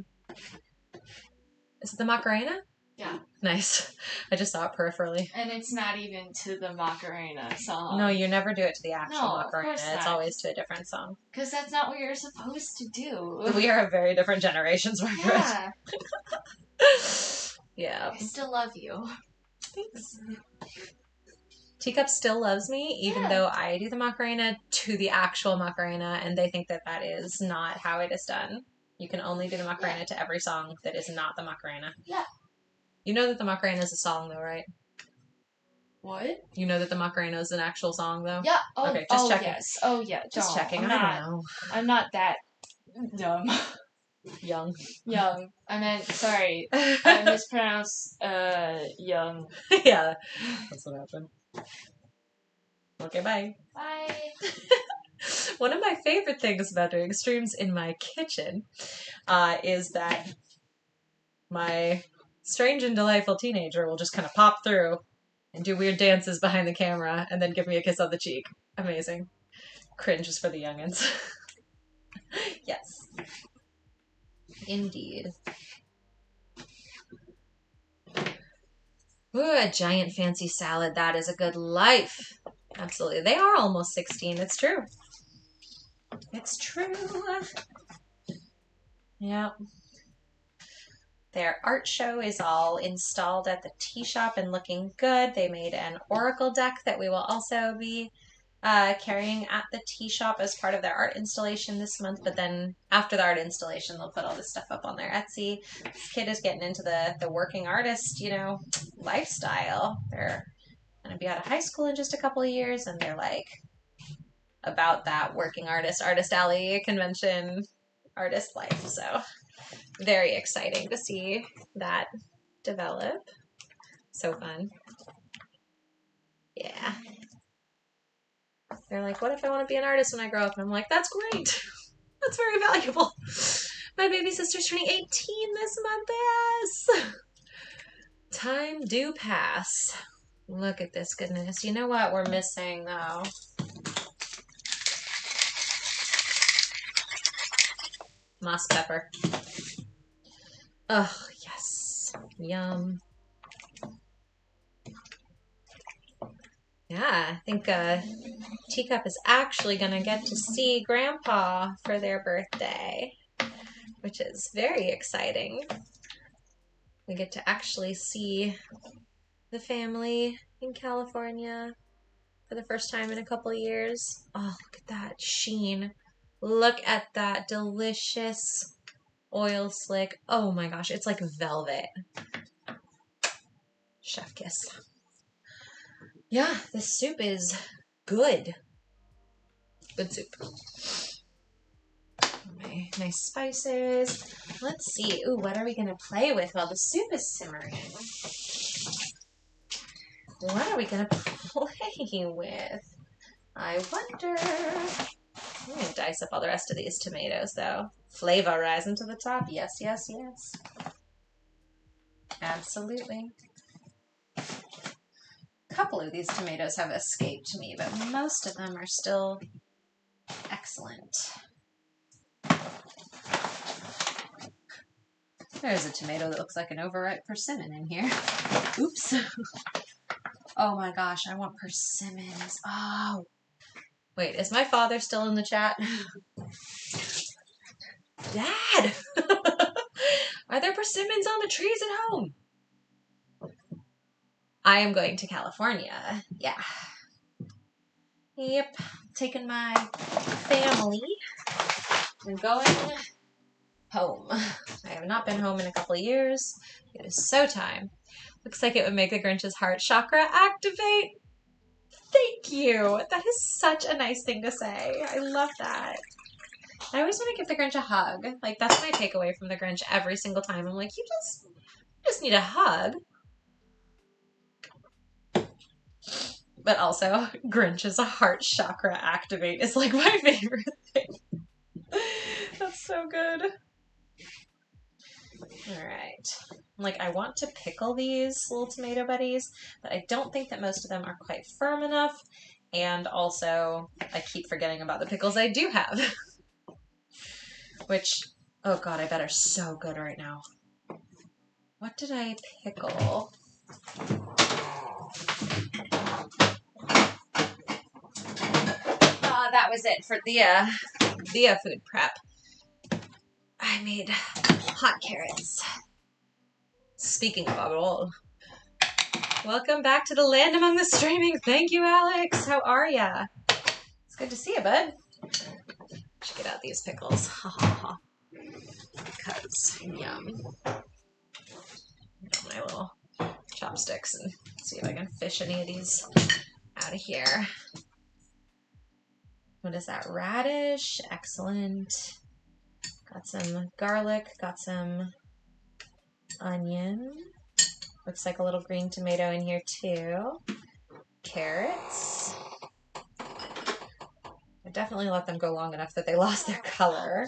Is it the Macarena? Yeah. Nice. I just saw it peripherally. And it's not even to the Macarena song. No, you never do it to the actual No, Macarena. of course It's not. always to a different song. Because that's not what you're supposed to do. We are of very different generations, Margaret. Yeah. Yeah. I still love you. Thanks. Teacup still loves me, even though I do the Macarena to the actual Macarena, and they think that that is not how it is done. You can only do the Macarena to every song that is not the Macarena. Yeah. You know that the Macarena is a song, though, right? What? You know that the Macarena is an actual song, though? Yeah. Oh, okay, just checking. Yes. Oh, yeah. Just checking. I don't know. I'm not that dumb. Young. Young. I meant, sorry. I mispronounced, young. Yeah. That's what happened. Okay, bye. Bye. One of my favorite things about doing streams in my kitchen is that my strange and delightful teenager will just kind of pop through and do weird dances behind the camera and then give me a kiss on the cheek. Amazing. Cringe is for the youngins. Yes. Indeed. Ooh, a giant fancy salad. That is a good life. Absolutely. They are almost 16. It's true. It's true. Yeah. Their art show is all installed at the tea shop and looking good. They made an oracle deck that we will also be carrying at the tea shop as part of their art installation this month. But then after the art installation, they'll put all this stuff up on their Etsy. This kid is getting into the working artist, lifestyle. They're going to be out of high school in just a couple of years, and they're like about that working artist alley convention artist life. So very exciting to see that develop. So fun. Yeah. They're like, what if I want to be an artist when I grow up? And I'm like, that's great. That's very valuable. My baby sister's turning 18 this month. Yes. Time do pass. Look at this goodness. You know what we're missing, though? Moss pepper. Oh, yes. Yum. Yeah, I think Teacup is actually going to get to see Grandpa for their birthday, which is very exciting. We get to actually see the family in California for the first time in a couple years. Oh, look at that sheen. Look at that delicious oil slick. Oh my gosh, it's like velvet. Chef kiss. Yeah, this soup is good. Good soup. Nice spices. Let's see. Ooh, what are we going to play with while the soup is simmering? What are we going to play with? I wonder. I'm going to dice up all the rest of these tomatoes, though. Flavor rising to the top. Yes, yes, yes. Absolutely. A couple of these tomatoes have escaped me, but most of them are still excellent. There's a tomato that looks like an overripe persimmon in here. Oops. Oh my gosh, I want persimmons. Oh. Wait, is my father still in the chat? Dad! Are there persimmons on the trees at home? I am going to California. Yeah. Yep. Taking my family and going home. I have not been home in a couple of years. It is so time. Looks like it would make the Grinch's heart chakra activate. Thank you. That is such a nice thing to say. I love that. I always want to give the Grinch a hug. Like, that's my takeaway from the Grinch every single time. I'm like, you just need a hug. But also, Grinch is a heart chakra activate is like my favorite thing. That's so good. All right. Like, I want to pickle these little tomato buddies, but I don't think that most of them are quite firm enough. And also, I keep forgetting about the pickles I do have. Which, oh god, I bet are so good right now. What did I pickle? That was it for the food prep. I made hot carrots. Speaking of all, welcome back to the land among the streaming. Thank you, Alex. How are ya? It's good to see you, bud. Should get out these pickles. Ha ha ha. Because yum. Get my little chopsticks and see if I can fish any of these out of here. What is that? Radish. Excellent. Got some garlic. Got some onion. Looks like a little green tomato in here too. Carrots. I definitely let them go long enough that they lost their color.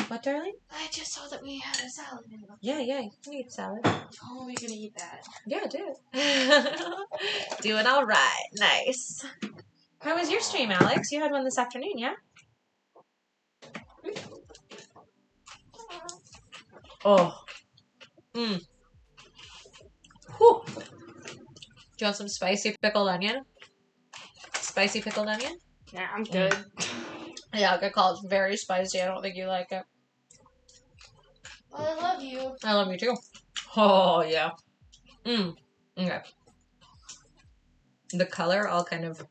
What, darling? I just saw that we had a salad in the Yeah, you can eat salad. Oh, we're gonna eat that. Yeah, do it. Doing all right. Nice. How was your stream, Alex? You had one this afternoon, yeah? Oh. Mmm. Whew. Do you want some spicy pickled onion? Spicy pickled onion? Nah, I'm good. Yeah, good call. It's very spicy. I don't think you like it. I love you. I love you too. Oh, yeah. Mmm. Okay. The color all kind of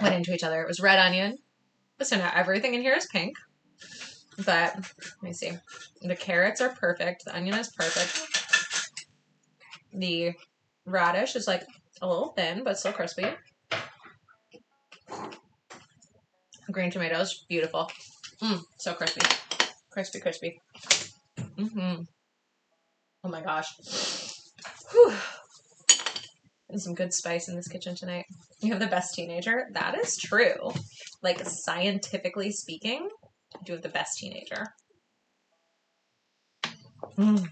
went into each other. It was red onion. So now everything in here is pink. But, let me see. The carrots are perfect. The onion is perfect. The radish is like a little thin, but still crispy. Green tomatoes, beautiful. Mmm, so crispy. Crispy, crispy. Mm-hmm. Oh my gosh. Whew. And some good spice in this kitchen tonight. You have the best teenager. That is true. Like, scientifically speaking, you have the best teenager. Mm.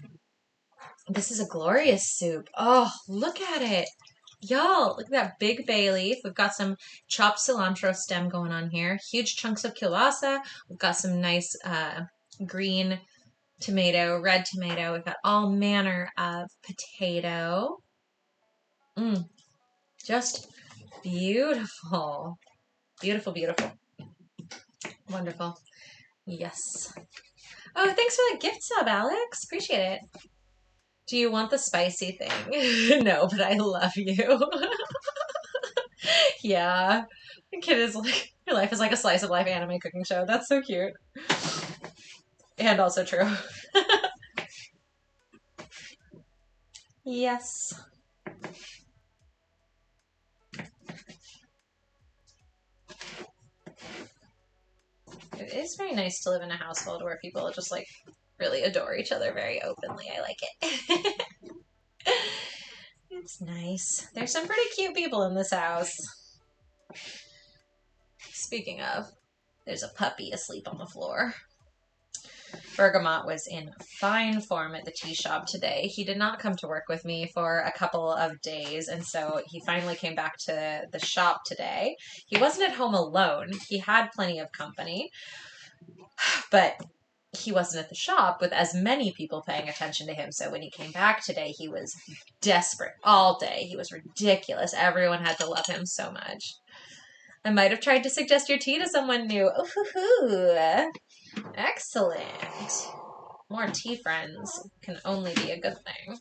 This is a glorious soup. Oh, look at it. Y'all, look at that big bay leaf. We've got some chopped cilantro stem going on here. Huge chunks of kielbasa. We've got some nice green tomato, red tomato. We've got all manner of potato. Mmm. Just beautiful. Beautiful, beautiful. Wonderful. Yes. Oh, thanks for the gift sub, Alex. Appreciate it. Do you want the spicy thing? No, but I love you. Yeah. The kid is like, your life is like a slice of life anime cooking show. That's so cute. And also true. Yes. It is very nice to live in a household where people just like really adore each other very openly. I like it. It's nice. There's some pretty cute people in this house. Speaking of, there's a puppy asleep on the floor. Bergamot was in fine form at the tea shop today. He did not come to work with me for a couple of days, and so he finally came back to the shop today. He wasn't at home alone. He had plenty of company, but he wasn't at the shop with as many people paying attention to him. So when he came back today, he was desperate all day. He was ridiculous. Everyone had to love him so much. I might have tried to suggest your tea to someone new. Ooh, excellent. More tea friends can only be a good thing.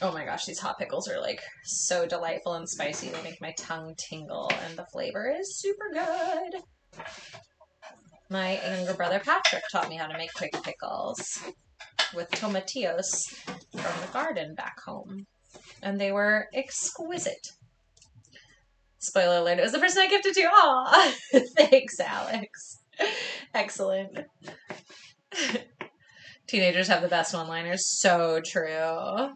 Oh my gosh, these hot pickles are like so delightful and spicy. They make my tongue tingle, and the flavor is super good. My younger brother Patrick taught me how to make quick pickles with tomatillos from the garden back home, and they were exquisite. Spoiler alert, it was the person I gifted to. Aw! Thanks, Alex. Excellent. Teenagers have the best one-liners. So true. Oh,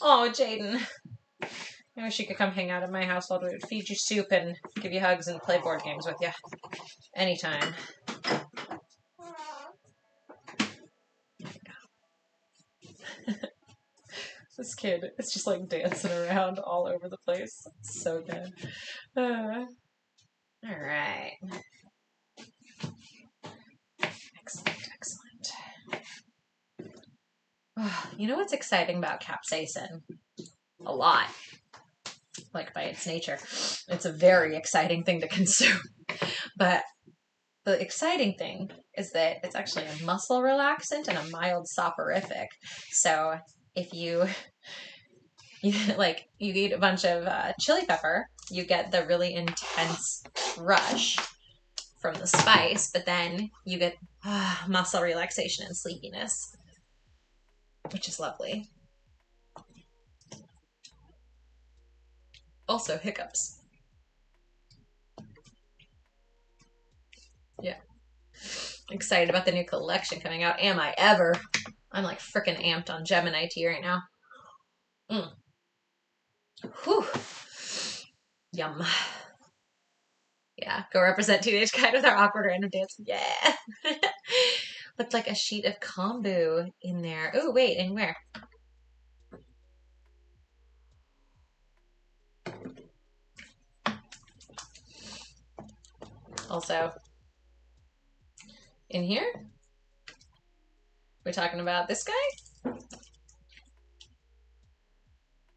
Jaden. I wish you could come hang out at my household. We would feed you soup and give you hugs and play board games with you. Anytime. This kid is just like dancing around all over the place. So good. All right. Excellent, excellent. You know what's exciting about capsaicin? A lot. Like by its nature. It's a very exciting thing to consume. But the exciting thing is that it's actually a muscle relaxant and a mild soporific. So if you eat a bunch of chili pepper, you get the really intense rush from the spice, but then you get muscle relaxation and sleepiness, which is lovely. Also hiccups. Yeah. Excited about the new collection coming out. Am I ever? I'm like freaking amped on Gemini tea right now. Whew. Yum. Yeah, go represent Teenage Guide with our awkward random dance. Yeah. Looked like a sheet of kombu in there. Oh, wait, and where? Also, in here, we're talking about this guy,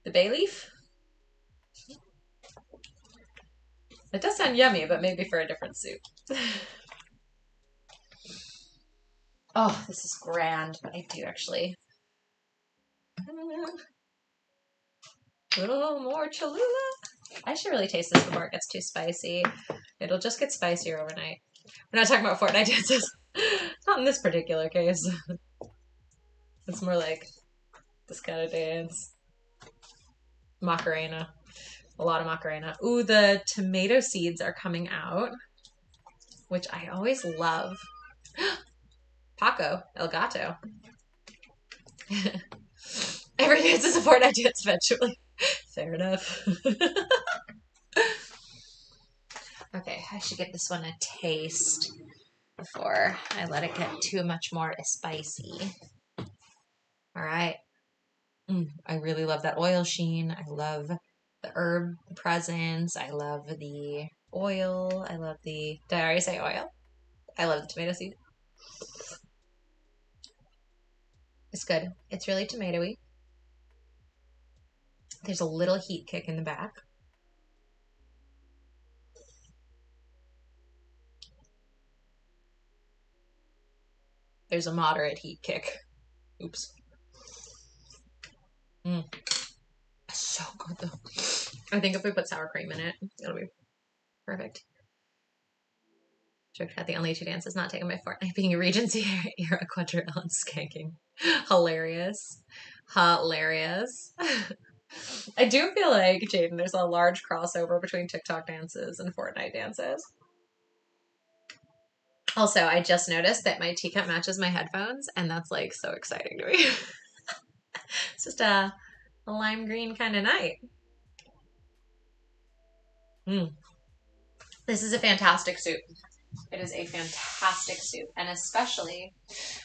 the bay leaf. It does sound yummy, but maybe for a different soup. Oh, this is grand, but I do actually. A little more Cholula. I should really taste this before it gets too spicy. It'll just get spicier overnight. We're not talking about Fortnite dances. Not in this particular case. It's more like this kind of dance. Macarena. A lot of Macarena. Ooh, the tomato seeds are coming out, which I always love. Paco, El Gato. Every dance is a Fortnite dance eventually. Fair enough. Okay, I should give this one a taste before I let it get too much more spicy. All right. I really love that oil sheen. I love the herb presence. I love the oil. I love the... Did I already say oil? I love the tomato seed. It's good. It's really tomatoey. There's a little heat kick in the back. There's a moderate heat kick. Oops. So good though. I think if we put sour cream in it, it'll be perfect. Joked about the only two dances not taken by Fortnite being a Regency era quadrille and skanking. Hilarious. Hilarious. I do feel like, Jaden, there's a large crossover between TikTok dances and Fortnite dances. Also, I just noticed that my teacup matches my headphones, and that's like so exciting to me. It's just a lime green kind of night. This is a fantastic soup. It is a fantastic soup, and especially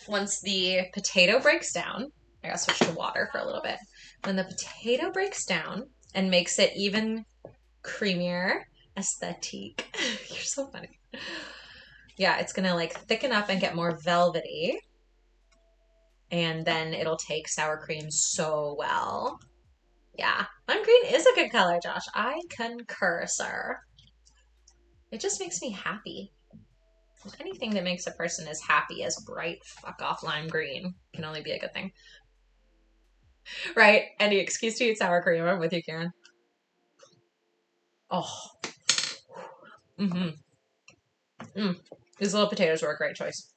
once the potato breaks down, I gotta switch to water for a little bit. When the potato breaks down and makes it even creamier, aesthetique. You're so funny. Yeah, it's gonna like thicken up and get more velvety, and then it'll take sour cream so well. Yeah, lime green is a good color, Josh. I concur, sir. It just makes me happy. Anything that makes a person as happy as bright fuck off lime green can only be a good thing. Right? Any excuse to eat sour cream. I'm with you, Karen. Oh. These little potatoes were a great choice.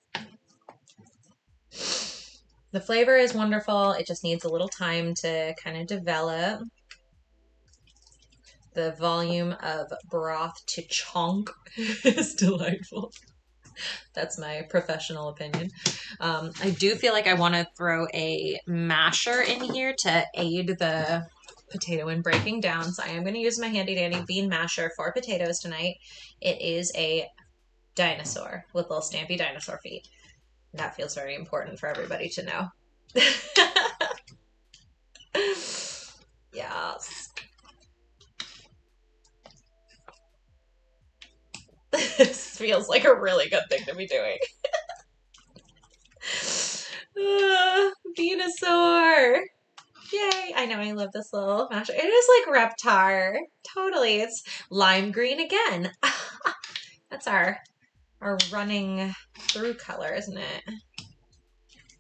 The flavor is wonderful. It just needs a little time to kind of develop. The volume of broth to chunk is delightful. That's my professional opinion. I do feel like I want to throw a masher in here to aid the potato in breaking down. So I am going to use my handy dandy bean masher for potatoes tonight. It is a dinosaur with little stampy dinosaur feet. That feels very important for everybody to know. Yes. This feels like a really good thing to be doing. Venusaur! Yay! I know I love this little masher. It is like Reptar. Totally. It's lime green again. That's our running through color, isn't it?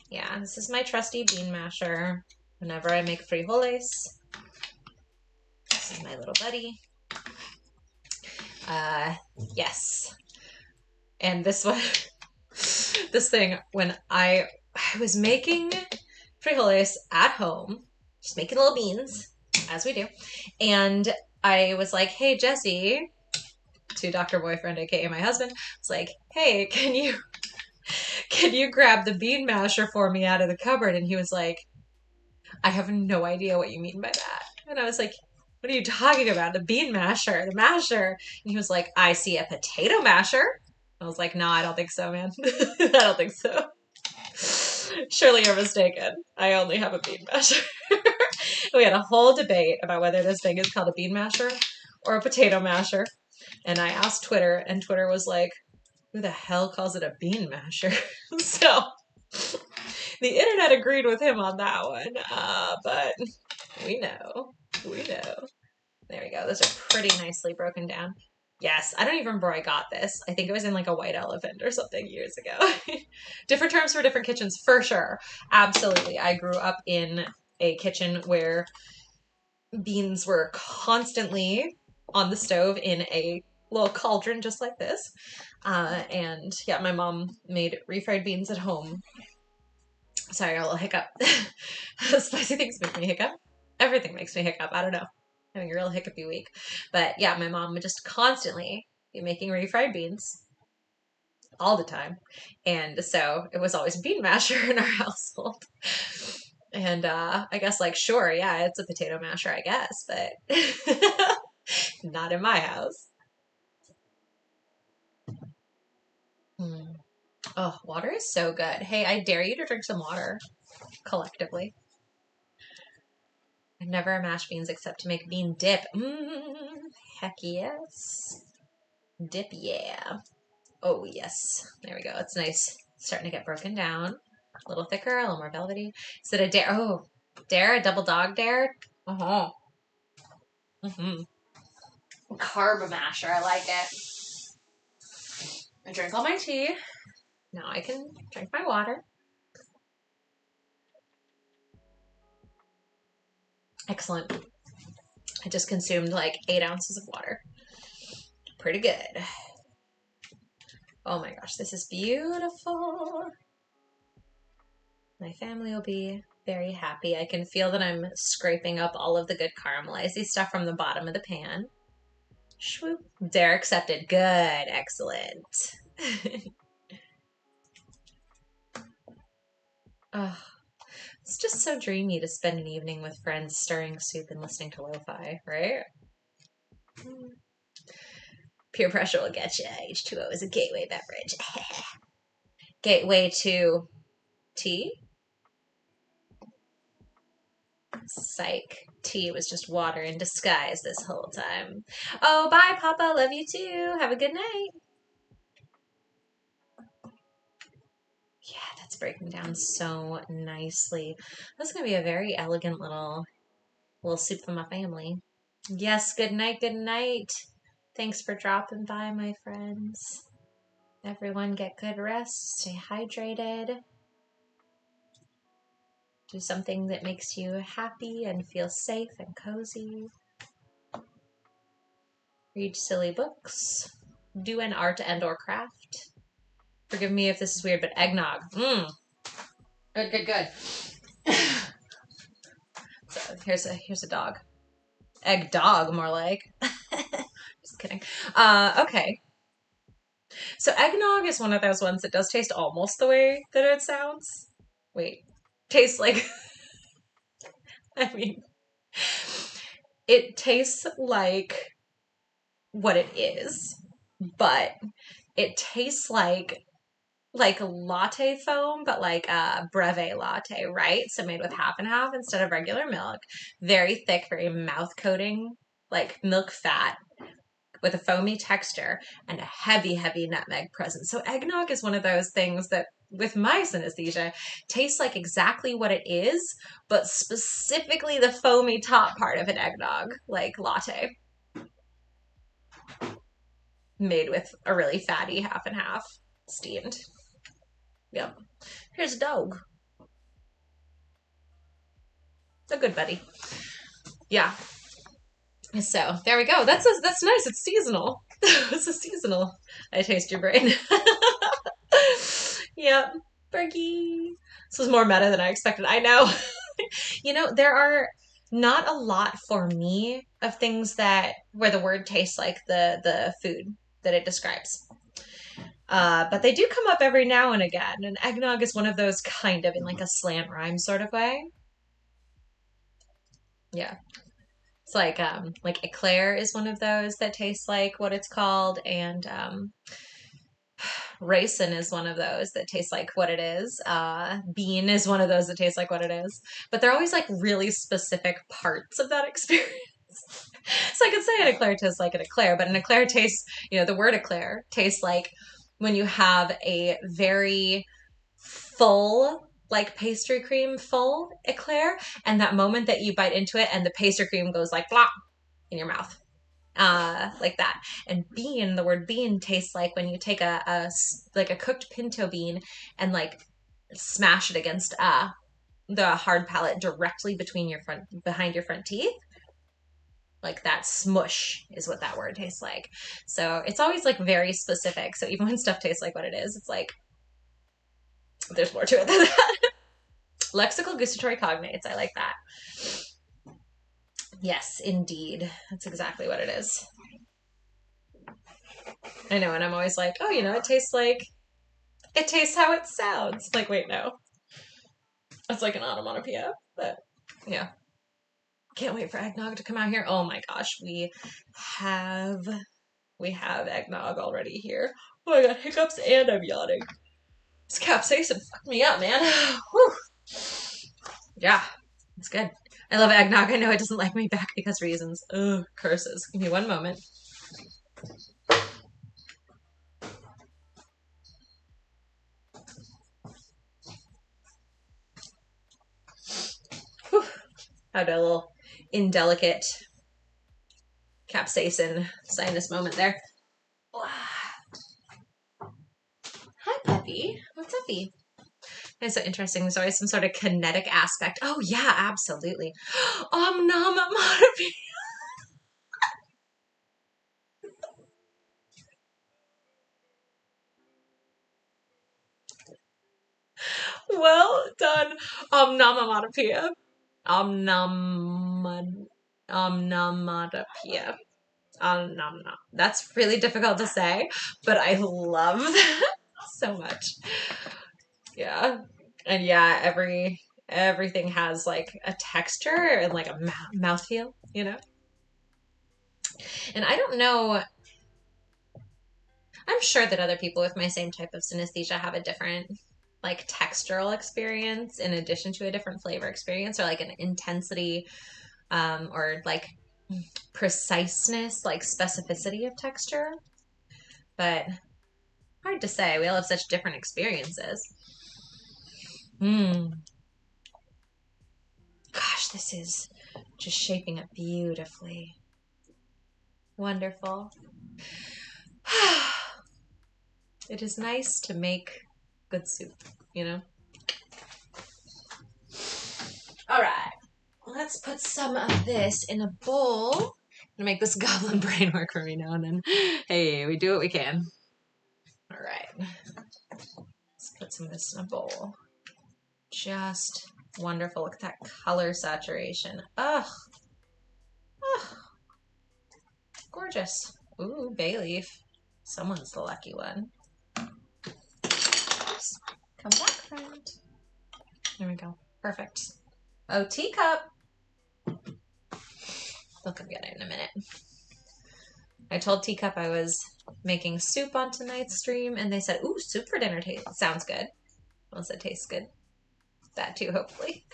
Yeah, this is my trusty bean masher. Whenever I make frijoles, this is my little buddy. Yes. And this one, this thing, when I was making frijoles at home, just making little beans, as we do, and I was like, hey, Jesse, to Dr. Boyfriend, aka my husband, it's like, hey, can you grab the bean masher for me out of the cupboard? And he was like, I have no idea what you mean by that. And I was like, what are you talking about? The bean masher, the masher. And he was like, I see a potato masher. I was like, no, I don't think so, man. I don't think so. Surely you're mistaken. I only have a bean masher. We had a whole debate about whether this thing is called a bean masher or a potato masher. And I asked Twitter, and Twitter was like, who the hell calls it a bean masher? So the internet agreed with him on that one. But we know. We know. There we go. Those are pretty nicely broken down. Yes, I don't even remember where I got this. I think it was in like a White Elephant or something years ago. Different terms for different kitchens, for sure. Absolutely. I grew up in a kitchen where beans were constantly on the stove in a little cauldron just like this. And yeah, my mom made refried beans at home. Sorry, a little hiccup. Spicy things make me hiccup. Everything makes me hiccup. I don't know. Having a real hiccupy week. But yeah, my mom would just constantly be making refried beans all the time. And so it was always bean masher in our household. And I guess like, sure, yeah, it's a potato masher, I guess, but not in my house. Mm. Oh, water is so good. Hey, I dare you to drink some water collectively. I've never mashed beans except to make bean dip. Heck yes. Dip, yeah. Oh, yes. There we go. It's nice. Starting to get broken down. A little thicker, a little more velvety. Is it a dare? Oh, dare? A double dog dare? Uh-huh. Mm-hmm. Carb masher. I like it. I drink all my tea. Now I can drink my water. Excellent. I just consumed like 8 ounces of water. Pretty good. Oh my gosh, this is beautiful. My family will be very happy. I can feel that I'm scraping up all of the good caramelized stuff from the bottom of the pan. Shwoop. Dare accepted. Good. Excellent. Oh, it's just so dreamy to spend an evening with friends stirring soup and listening to lo-fi, right? Peer pressure will get you. H2O is a gateway beverage. Gateway to tea? Psych. Tea was just water in disguise this whole time. Oh, bye, Papa. Love you too. Have a good night. Yeah, that's breaking down so nicely. That's going to be a very elegant little soup for my family. Yes, good night, good night. Thanks for dropping by, my friends. Everyone get good rest, stay hydrated. Do something that makes you happy and feel safe and cozy. Read silly books. Do an art and or craft. Forgive me if this is weird, but eggnog. Good, good, good. So here's a dog. Egg dog, more like. Just kidding. Okay. So eggnog is one of those ones that does taste almost the way that it sounds. Wait. Tastes like... I mean... It tastes like what it is, but it tastes like latte foam, but like a breve latte, right? So made with half and half instead of regular milk. Very thick, very mouth coating, like milk fat with a foamy texture and a heavy, heavy nutmeg presence. So eggnog is one of those things that with my synesthesia tastes like exactly what it is, but specifically the foamy top part of an eggnog, like latte. Made with a really fatty half and half, steamed. Yep. Here's a dog. A good buddy. Yeah. So there we go. That's nice. It's seasonal. It's a seasonal. I taste your brain. Yep. Bergie. This was more meta than I expected. I know. You know, there are not a lot for me of things that where the word tastes like the food that it describes. But they do come up every now and again, and eggnog is one of those kind of in like a slant rhyme sort of way. Yeah. It's like eclair is one of those that tastes like what it's called, and raisin is one of those that tastes like what it is. Bean is one of those that tastes like what it is. But they're always like really specific parts of that experience. So I could say an eclair tastes like an eclair, but an eclair tastes, the word eclair tastes like when you have a very full, like pastry cream full eclair, and that moment that you bite into it and the pastry cream goes like blah in your mouth. Like that. And bean, the word bean tastes like when you take like a cooked pinto bean and like smash it against the hard palate directly behind your front teeth. Like that smush is what that word tastes like. So it's always like very specific. So even when stuff tastes like what it is, it's like there's more to it than that. Lexical gustatory cognates. I like that. Yes, indeed. That's exactly what it is. I know, and I'm always like, oh, it tastes how it sounds. Like, wait, no. That's like an onomatopoeia, but yeah. Can't wait for eggnog to come out here. Oh my gosh, have eggnog already here. Oh, I got hiccups and I'm yawning. This capsaicin fucked me up, man. Whew. Yeah, it's good. I love eggnog. I know it doesn't like me back because reasons. Ugh, curses. Give me one moment. Whew. Had a little indelicate capsaicin sinus moment there. Hi, puppy. What's uppy? It's so interesting. There's always some sort of kinetic aspect. Oh, yeah, absolutely. Onomatopoeia. Well done. Onomatopoeia. Onomatopoeia. That's really difficult to say, but I love that so much. Yeah. And yeah, everything has like a texture and like a mouthfeel, And I don't know, I'm sure that other people with my same type of synesthesia have a different like textural experience in addition to a different flavor experience or like an intensity or like preciseness, like specificity of texture. But hard to say. We all have such different experiences. Gosh, this is just shaping up beautifully. Wonderful. It is nice to make good soup, All right, let's put some of this in a bowl. I'm gonna make this goblin brain work for me now and then. Hey, we do what we can. All right, let's put some of this in a bowl. Just wonderful. Look at that color saturation. Ugh. Ugh. Gorgeous. Ooh, bay leaf. Someone's the lucky one. Oops. Come back, friend. There we go. Perfect. Oh, teacup. They'll come get it in a minute. I told Teacup I was making soup on tonight's stream, and they said, ooh, soup for dinner sounds good. Once it tastes good. That too, hopefully.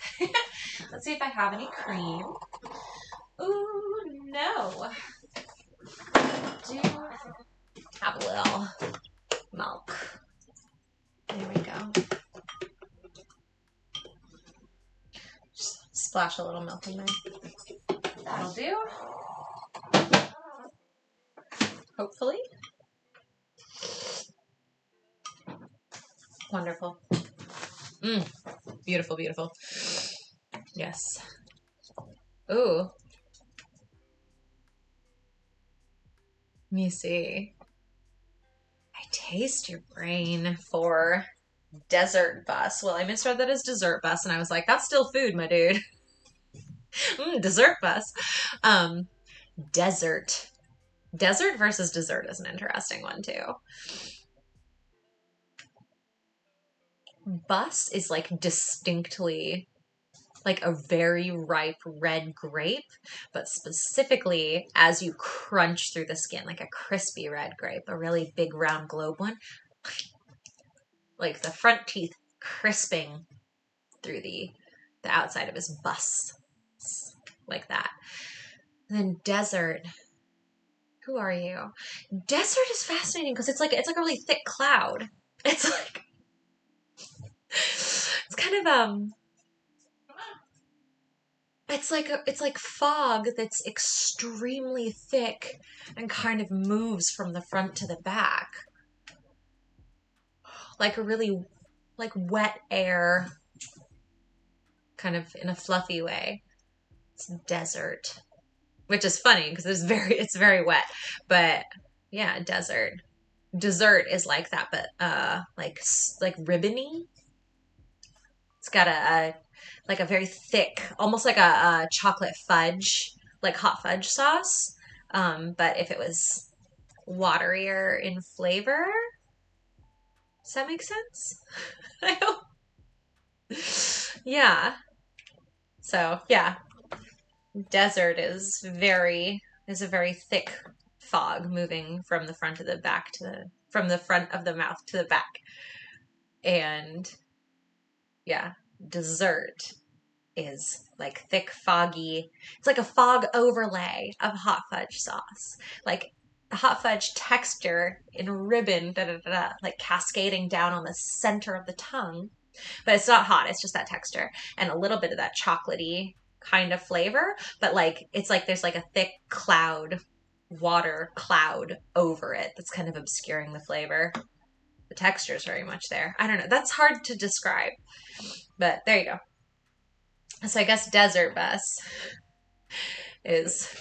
Let's see if I have any cream. Ooh, no. I do have a little milk. There we go. Just splash a little milk in there. That'll do. Hopefully. Wonderful. Beautiful, beautiful. Yes. Ooh. Let me see. I taste your brain for desert bus. Well, I misread that as dessert bus, and I was like, that's still food, my dude. Dessert bus. Desert. Desert versus dessert is an interesting one, too. Bus is like distinctly like a very ripe red grape, but specifically as you crunch through the skin, like a crispy red grape, a really big round globe one. Like the front teeth crisping through the outside of his bus. Like that. And then desert. Who are you? Desert is fascinating because it's like a really thick cloud. It's like it's kind of it's like fog that's extremely thick and kind of moves from the front to the back. Like a really like wet air kind of in a fluffy way. It's desert, which is funny because it's very wet. But yeah, desert. Dessert is like that, but like ribbony. It's got a like a very thick, almost like a chocolate fudge, like hot fudge sauce. But if it was waterier in flavor, does that make sense? I hope. Yeah. So yeah, desert is a very thick fog moving from the front of the back to the from the front of the mouth to the back. And yeah, dessert is like thick, foggy. It's like a fog overlay of hot fudge sauce. Like the hot fudge texture in a ribbon, da, da, da, da, like cascading down on the center of the tongue. But it's not hot, it's just that texture and a little bit of that chocolatey kind of flavor. But like it's like there's like a thick cloud, water cloud over it that's kind of obscuring the flavor. The texture is very much there. I don't know. That's hard to describe. But there you go. So I guess desert bus is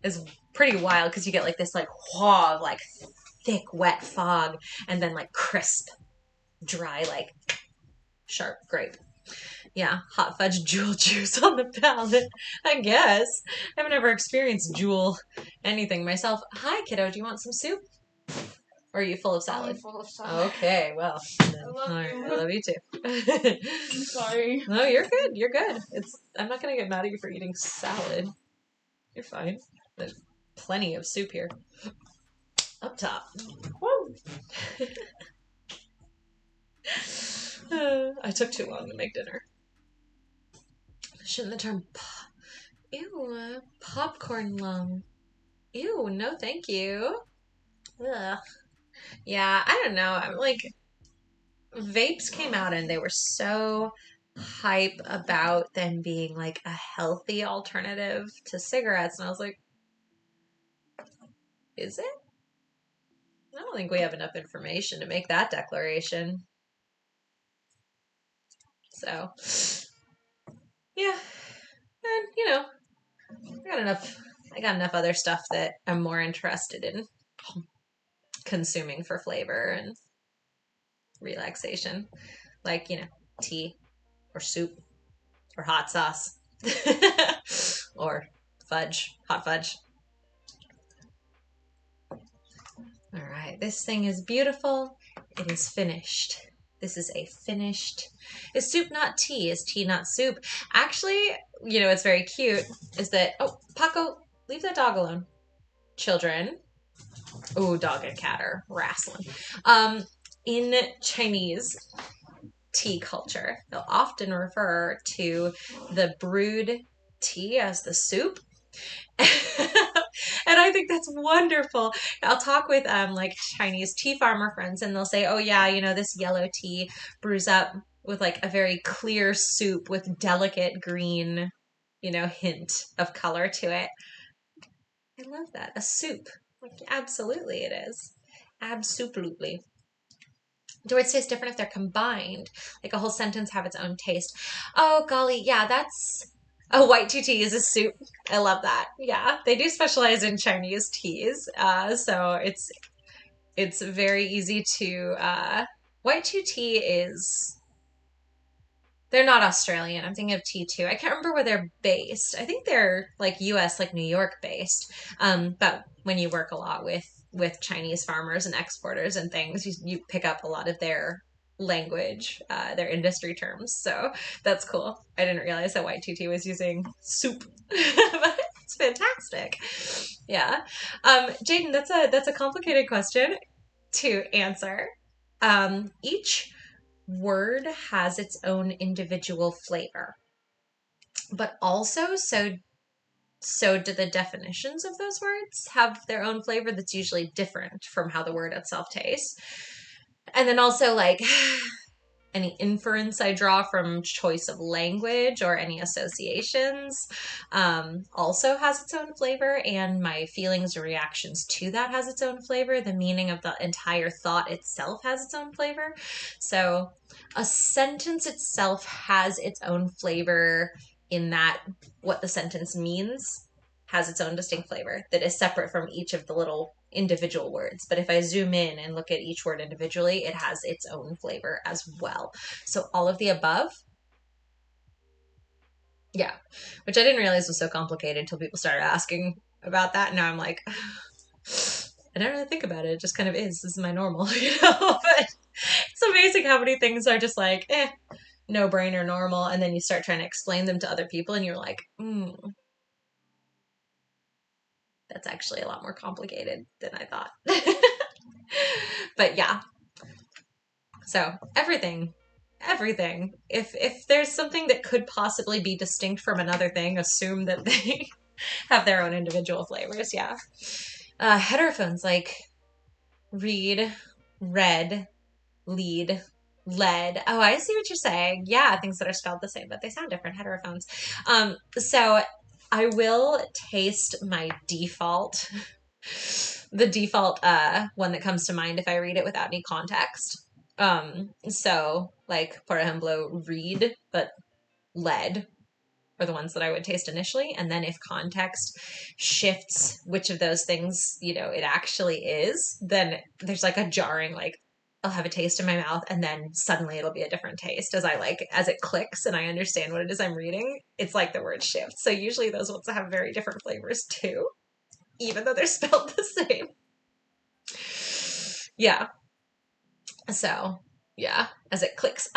is pretty wild because you get like this like wah, like thick wet fog and then like crisp dry like sharp grape. Yeah, hot fudge jewel juice on the palate. I guess I've never experienced jewel anything myself. Hi kiddo, do you want some soup? Or are you full of salad? I'm full of salad. Okay, well, I love you too. I'm sorry. No, you're good. You're good. I'm not gonna get mad at you for eating salad. You're fine. There's plenty of soup here. Up top. Woo! I took too long to make dinner. Shouldn't the term ew, popcorn lung. Ew, no thank you. Ugh. Yeah, I don't know. I'm like vapes came out and they were so hype about them being like a healthy alternative to cigarettes and I was like, is it? I don't think we have enough information to make that declaration. So, yeah. And, I got enough other stuff that I'm more interested in consuming for flavor and relaxation. Like, tea or soup or hot sauce or fudge, hot fudge. All right, this thing is beautiful. It is finished. This is a finished. Is soup not tea? Is tea not soup? Actually, it's very cute is that, oh, Paco, leave that dog alone. Children. Oh, dog and cat are wrestling. In Chinese tea culture, they'll often refer to the brewed tea as the soup. And I think that's wonderful. I'll talk with like Chinese tea farmer friends and they'll say, oh yeah, this yellow tea brews up with like a very clear soup with delicate green, hint of color to it. I love that. A soup. Like absolutely it is. Absolutely. Do words taste different if they're combined? Like a whole sentence have its own taste. Oh golly, yeah, that's a white tea is a soup. I love that. Yeah, they do specialize in Chinese teas, so it's very easy to. White tea is. They're not Australian. I'm thinking of T2. I can't remember where they're based. I think they're like U.S., like New York based. But when you work a lot with Chinese farmers and exporters and things, you pick up a lot of their language, their industry terms. So that's cool. I didn't realize that White TT was using soup. But it's fantastic. Yeah. Jaden, that's a complicated question to answer. Each word has its own individual flavor, but also so So do the definitions of those words have their own flavor that's usually different from how the word itself tastes? And then also, like, any inference I draw from choice of language or any associations also has its own flavor, and my feelings or reactions to that has its own flavor. The meaning of the entire thought itself has its own flavor. So a sentence itself has its own flavor in that what the sentence means has its own distinct flavor that is separate from each of the little individual words. But if I zoom in and look at each word individually, it has its own flavor as well. So all of the above, yeah, which I didn't realize was so complicated until people started asking about that. Now I'm like, I don't really think about it. It just kind of is. This is my normal, you know? But it's amazing how many things are just like, no brainer normal. And then you start trying to explain them to other people and you're like, that's actually a lot more complicated than I thought. But yeah, so everything. If there's something that could possibly be distinct from another thing, assume that they have their own individual flavors. Yeah. Heterophones like read, read, lead, lead. Oh, I see what you're saying. Yeah, things that are spelled the same, but they sound different. Heterophones. So I will taste my default, the default one that comes to mind if I read it without any context. So like, por ejemplo, read, but lead are the ones that I would taste initially. And then if context shifts which of those things, you know, it actually is, then there's like a jarring, like, I'll have a taste in my mouth and then suddenly it'll be a different taste as it clicks and I understand what it is I'm reading. It's like the word shifts. So usually those ones have very different flavors too, even though they're spelled the same. Yeah. So, yeah, as it clicks.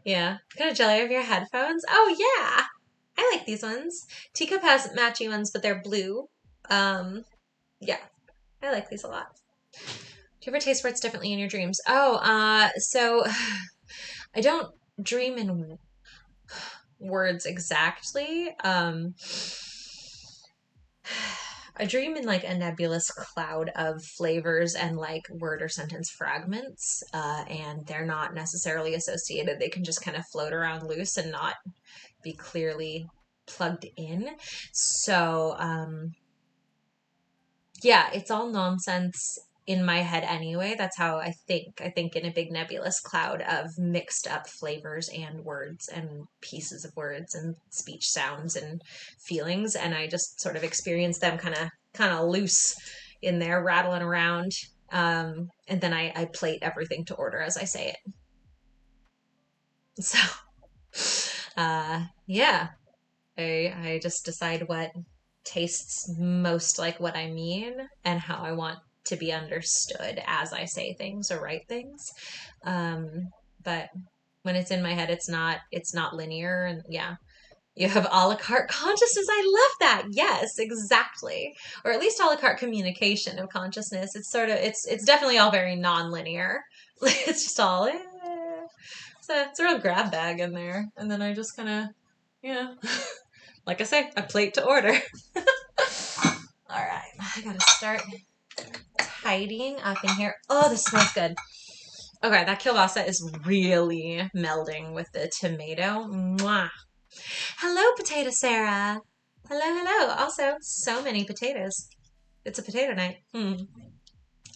Yeah. Kind of jelly of your headphones. Oh, yeah. I like these ones. Teacup has matchy ones, but they're blue. Yeah. I like these a lot. Do you ever taste words differently in your dreams? Oh, so I don't dream in words exactly. I dream in like a nebulous cloud of flavors and like word or sentence fragments, and they're not necessarily associated. They can just kind of float around loose and not be clearly plugged in. So, yeah, it's all nonsense in my head anyway. That's how I think. I think in a big nebulous cloud of mixed up flavors and words and pieces of words and speech sounds and feelings, and I just sort of experience them kind of loose in there, rattling around. And then I plate everything to order as I say it. So, yeah, I just decide what tastes most like what I mean and how I want to be understood as I say things or write things. But when it's in my head, it's not linear. And yeah, you have a la carte consciousness. I love that. Yes, exactly. Or at least a la carte communication of consciousness. It's definitely all very non-linear. It's just all, it's a real grab bag in there. And then I just kind of, like I say, a plate to order. All right, I gotta start tidying up in here. Oh, this smells good. Okay, that kielbasa is really melding with the tomato. Mwah. Hello, Potato Sarah. Hello. Also, so many potatoes. It's a potato night.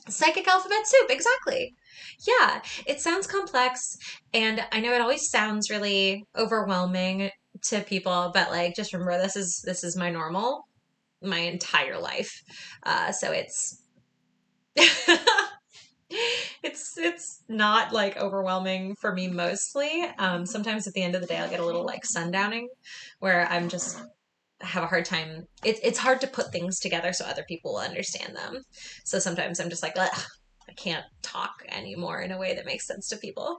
Psychic alphabet soup, exactly. Yeah, it sounds complex, and I know it always sounds really overwhelming to people, but like, just remember, this is my normal, my entire life. So it's it's not like overwhelming for me mostly. Sometimes at the end of the day, I'll get a little like sundowning, where I'm just have a hard time. It's hard to put things together so other people will understand them. So sometimes I'm just like, ugh, I can't talk anymore in a way that makes sense to people.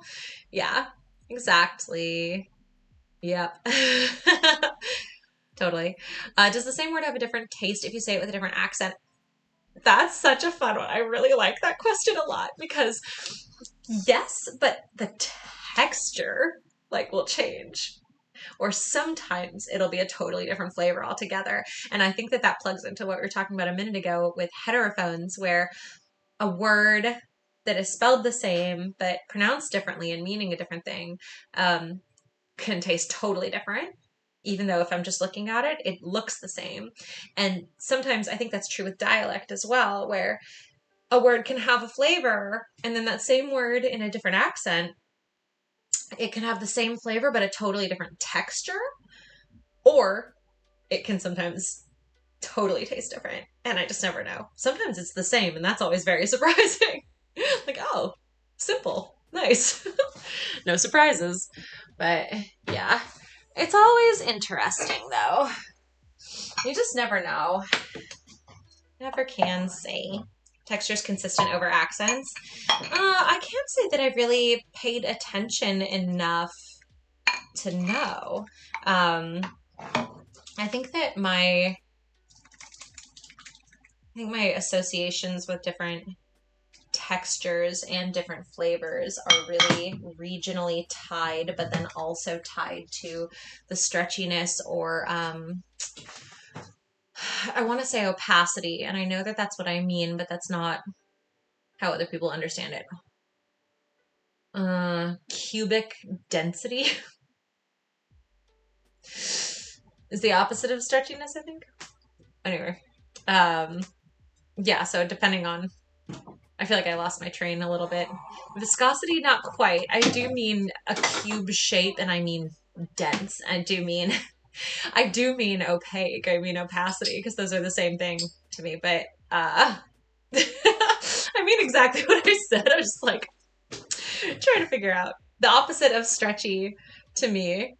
Yeah, exactly. Yep. Totally. Does the same word have a different taste if you say it with a different accent? That's such a fun one. I really like that question a lot because yes, but the texture like will change. or sometimes it'll be a totally different flavor altogether. And I think that that plugs into what we were talking about a minute ago with heterophones, where a word that is spelled the same but pronounced differently and meaning a different thing can taste totally different. Even though if I'm just looking at it, it looks the same. And sometimes I think that's true with dialect as well, where a word can have a flavor and then that same word in a different accent, it can have the same flavor but a totally different texture, or it can sometimes totally taste different. And I just never know. Sometimes it's the same and that's always very surprising. Like, oh, simple, nice. No surprises. But yeah, it's always interesting though. You just never know. Never can say. Texture's consistent over accents. I can't say that I've really paid attention enough to know. I think that my associations with different textures and different flavors are really regionally tied, but then also tied to the stretchiness or I want to say opacity, and I know that that's what I mean, but that's not how other people understand it. Cubic density is the opposite of stretchiness, I think. Anyway, yeah, so depending on, I feel like I lost my train a little bit. Viscosity, not quite. I do mean a cube shape, and I mean dense. I do mean opaque. I mean opacity, because those are the same thing to me. But I mean exactly what I said. I'm just like trying to figure out the opposite of stretchy to me,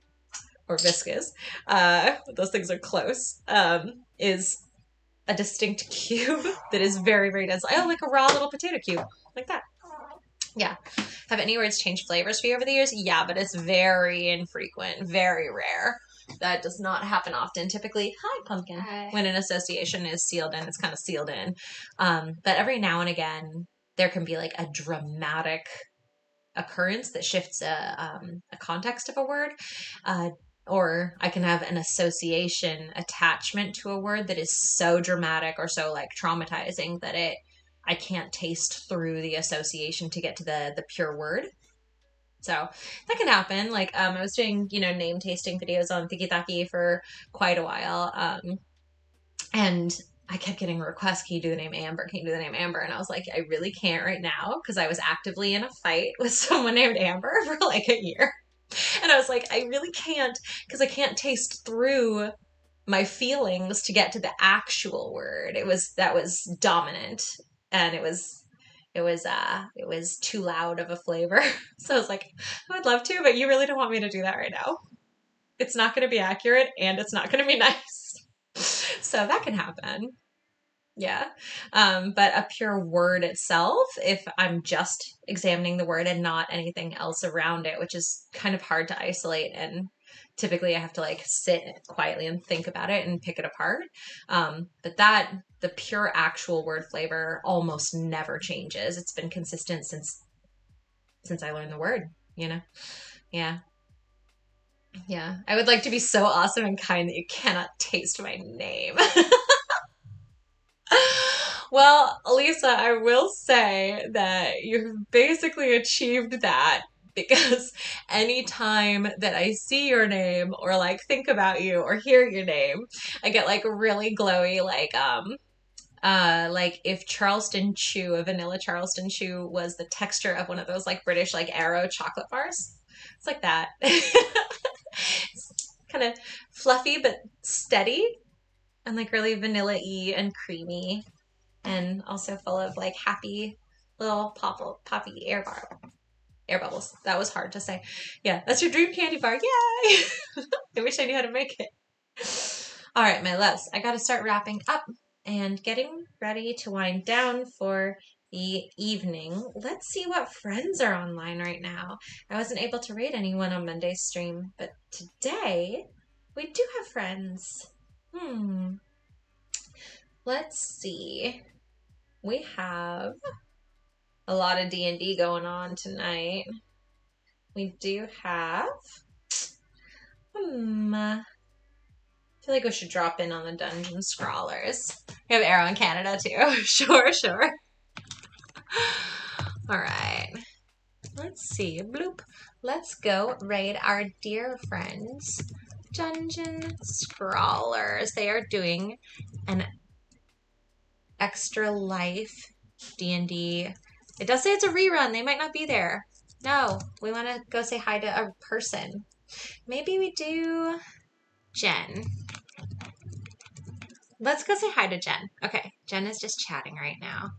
or viscous. Those things are close. Is a distinct cube that is very, very dense. Oh, like a raw little potato cube, like that. Yeah. Have any words changed flavors for you over the years? Yeah, but it's very infrequent, very rare. That does not happen often. Typically, hi, pumpkin. Hi. When an association is sealed in, it's kind of sealed in. But every now and again, there can be like a dramatic occurrence that shifts a context of a word. Or I can have an association attachment to a word that is so dramatic or so like traumatizing that I can't taste through the association to get to the pure word. So that can happen. Like I was doing, name tasting videos on Tiki for quite a while. And I kept getting requests, can you do the name Amber? Can you do the name Amber? And I was like, I really can't right now because I was actively in a fight with someone named Amber for like a year. And I was like, I really can't because I can't taste through my feelings to get to the actual word. That was dominant, and it was too loud of a flavor. So I was like, I would love to, but you really don't want me to do that right now. It's not going to be accurate and it's not going to be nice. So that can happen. Yeah. But a pure word itself, if I'm just examining the word and not anything else around it, which is kind of hard to isolate, and typically I have to like sit quietly and think about it and pick it apart. But the pure actual word flavor almost never changes. It's been consistent since I learned the word, Yeah. Yeah. I would like to be so awesome and kind that you cannot taste my name. Well, Lisa, I will say that you've basically achieved that, because anytime that I see your name or like think about you or hear your name, I get like really glowy, like if Charleston Chew, a vanilla Charleston Chew was the texture of one of those like British like Aero chocolate bars. It's like that. It's kind of fluffy but steady and like really vanilla-y and creamy, and also full of like happy little poppy air bubbles. That was hard to say. Yeah, that's your dream candy bar. Yay! I wish I knew how to make it. All right, my loves, I got to start wrapping up and getting ready to wind down for the evening. Let's see what friends are online right now. I wasn't able to rate anyone on Monday's stream, but today we do have friends. Let's see. We have a lot of D&D going on tonight. We do have... I feel like we should drop in on the dungeon scrawlers. We have Arrow in Canada too. Sure. All right. Let's see. Bloop. Let's go raid our dear friends, dungeon scrawlers. They are doing an extra life D&D. It does say it's a rerun. They might not be there. No, we want to go say hi to a person. Maybe we do Jen. Let's go say hi to Jen. Okay, Jen is just chatting right now.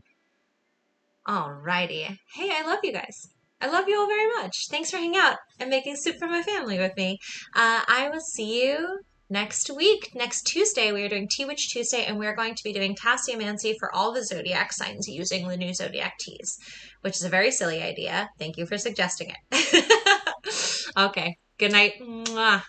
Alrighty. Hey, I love you guys. I love you all very much. Thanks for hanging out and making soup for my family with me. I will see you next week. Next Tuesday, we are doing Tea Witch Tuesday, and we're going to be doing Tasseomancy for all the zodiac signs using the new zodiac teas, which is a very silly idea. Thank you for suggesting it. Okay. Good night. Mwah.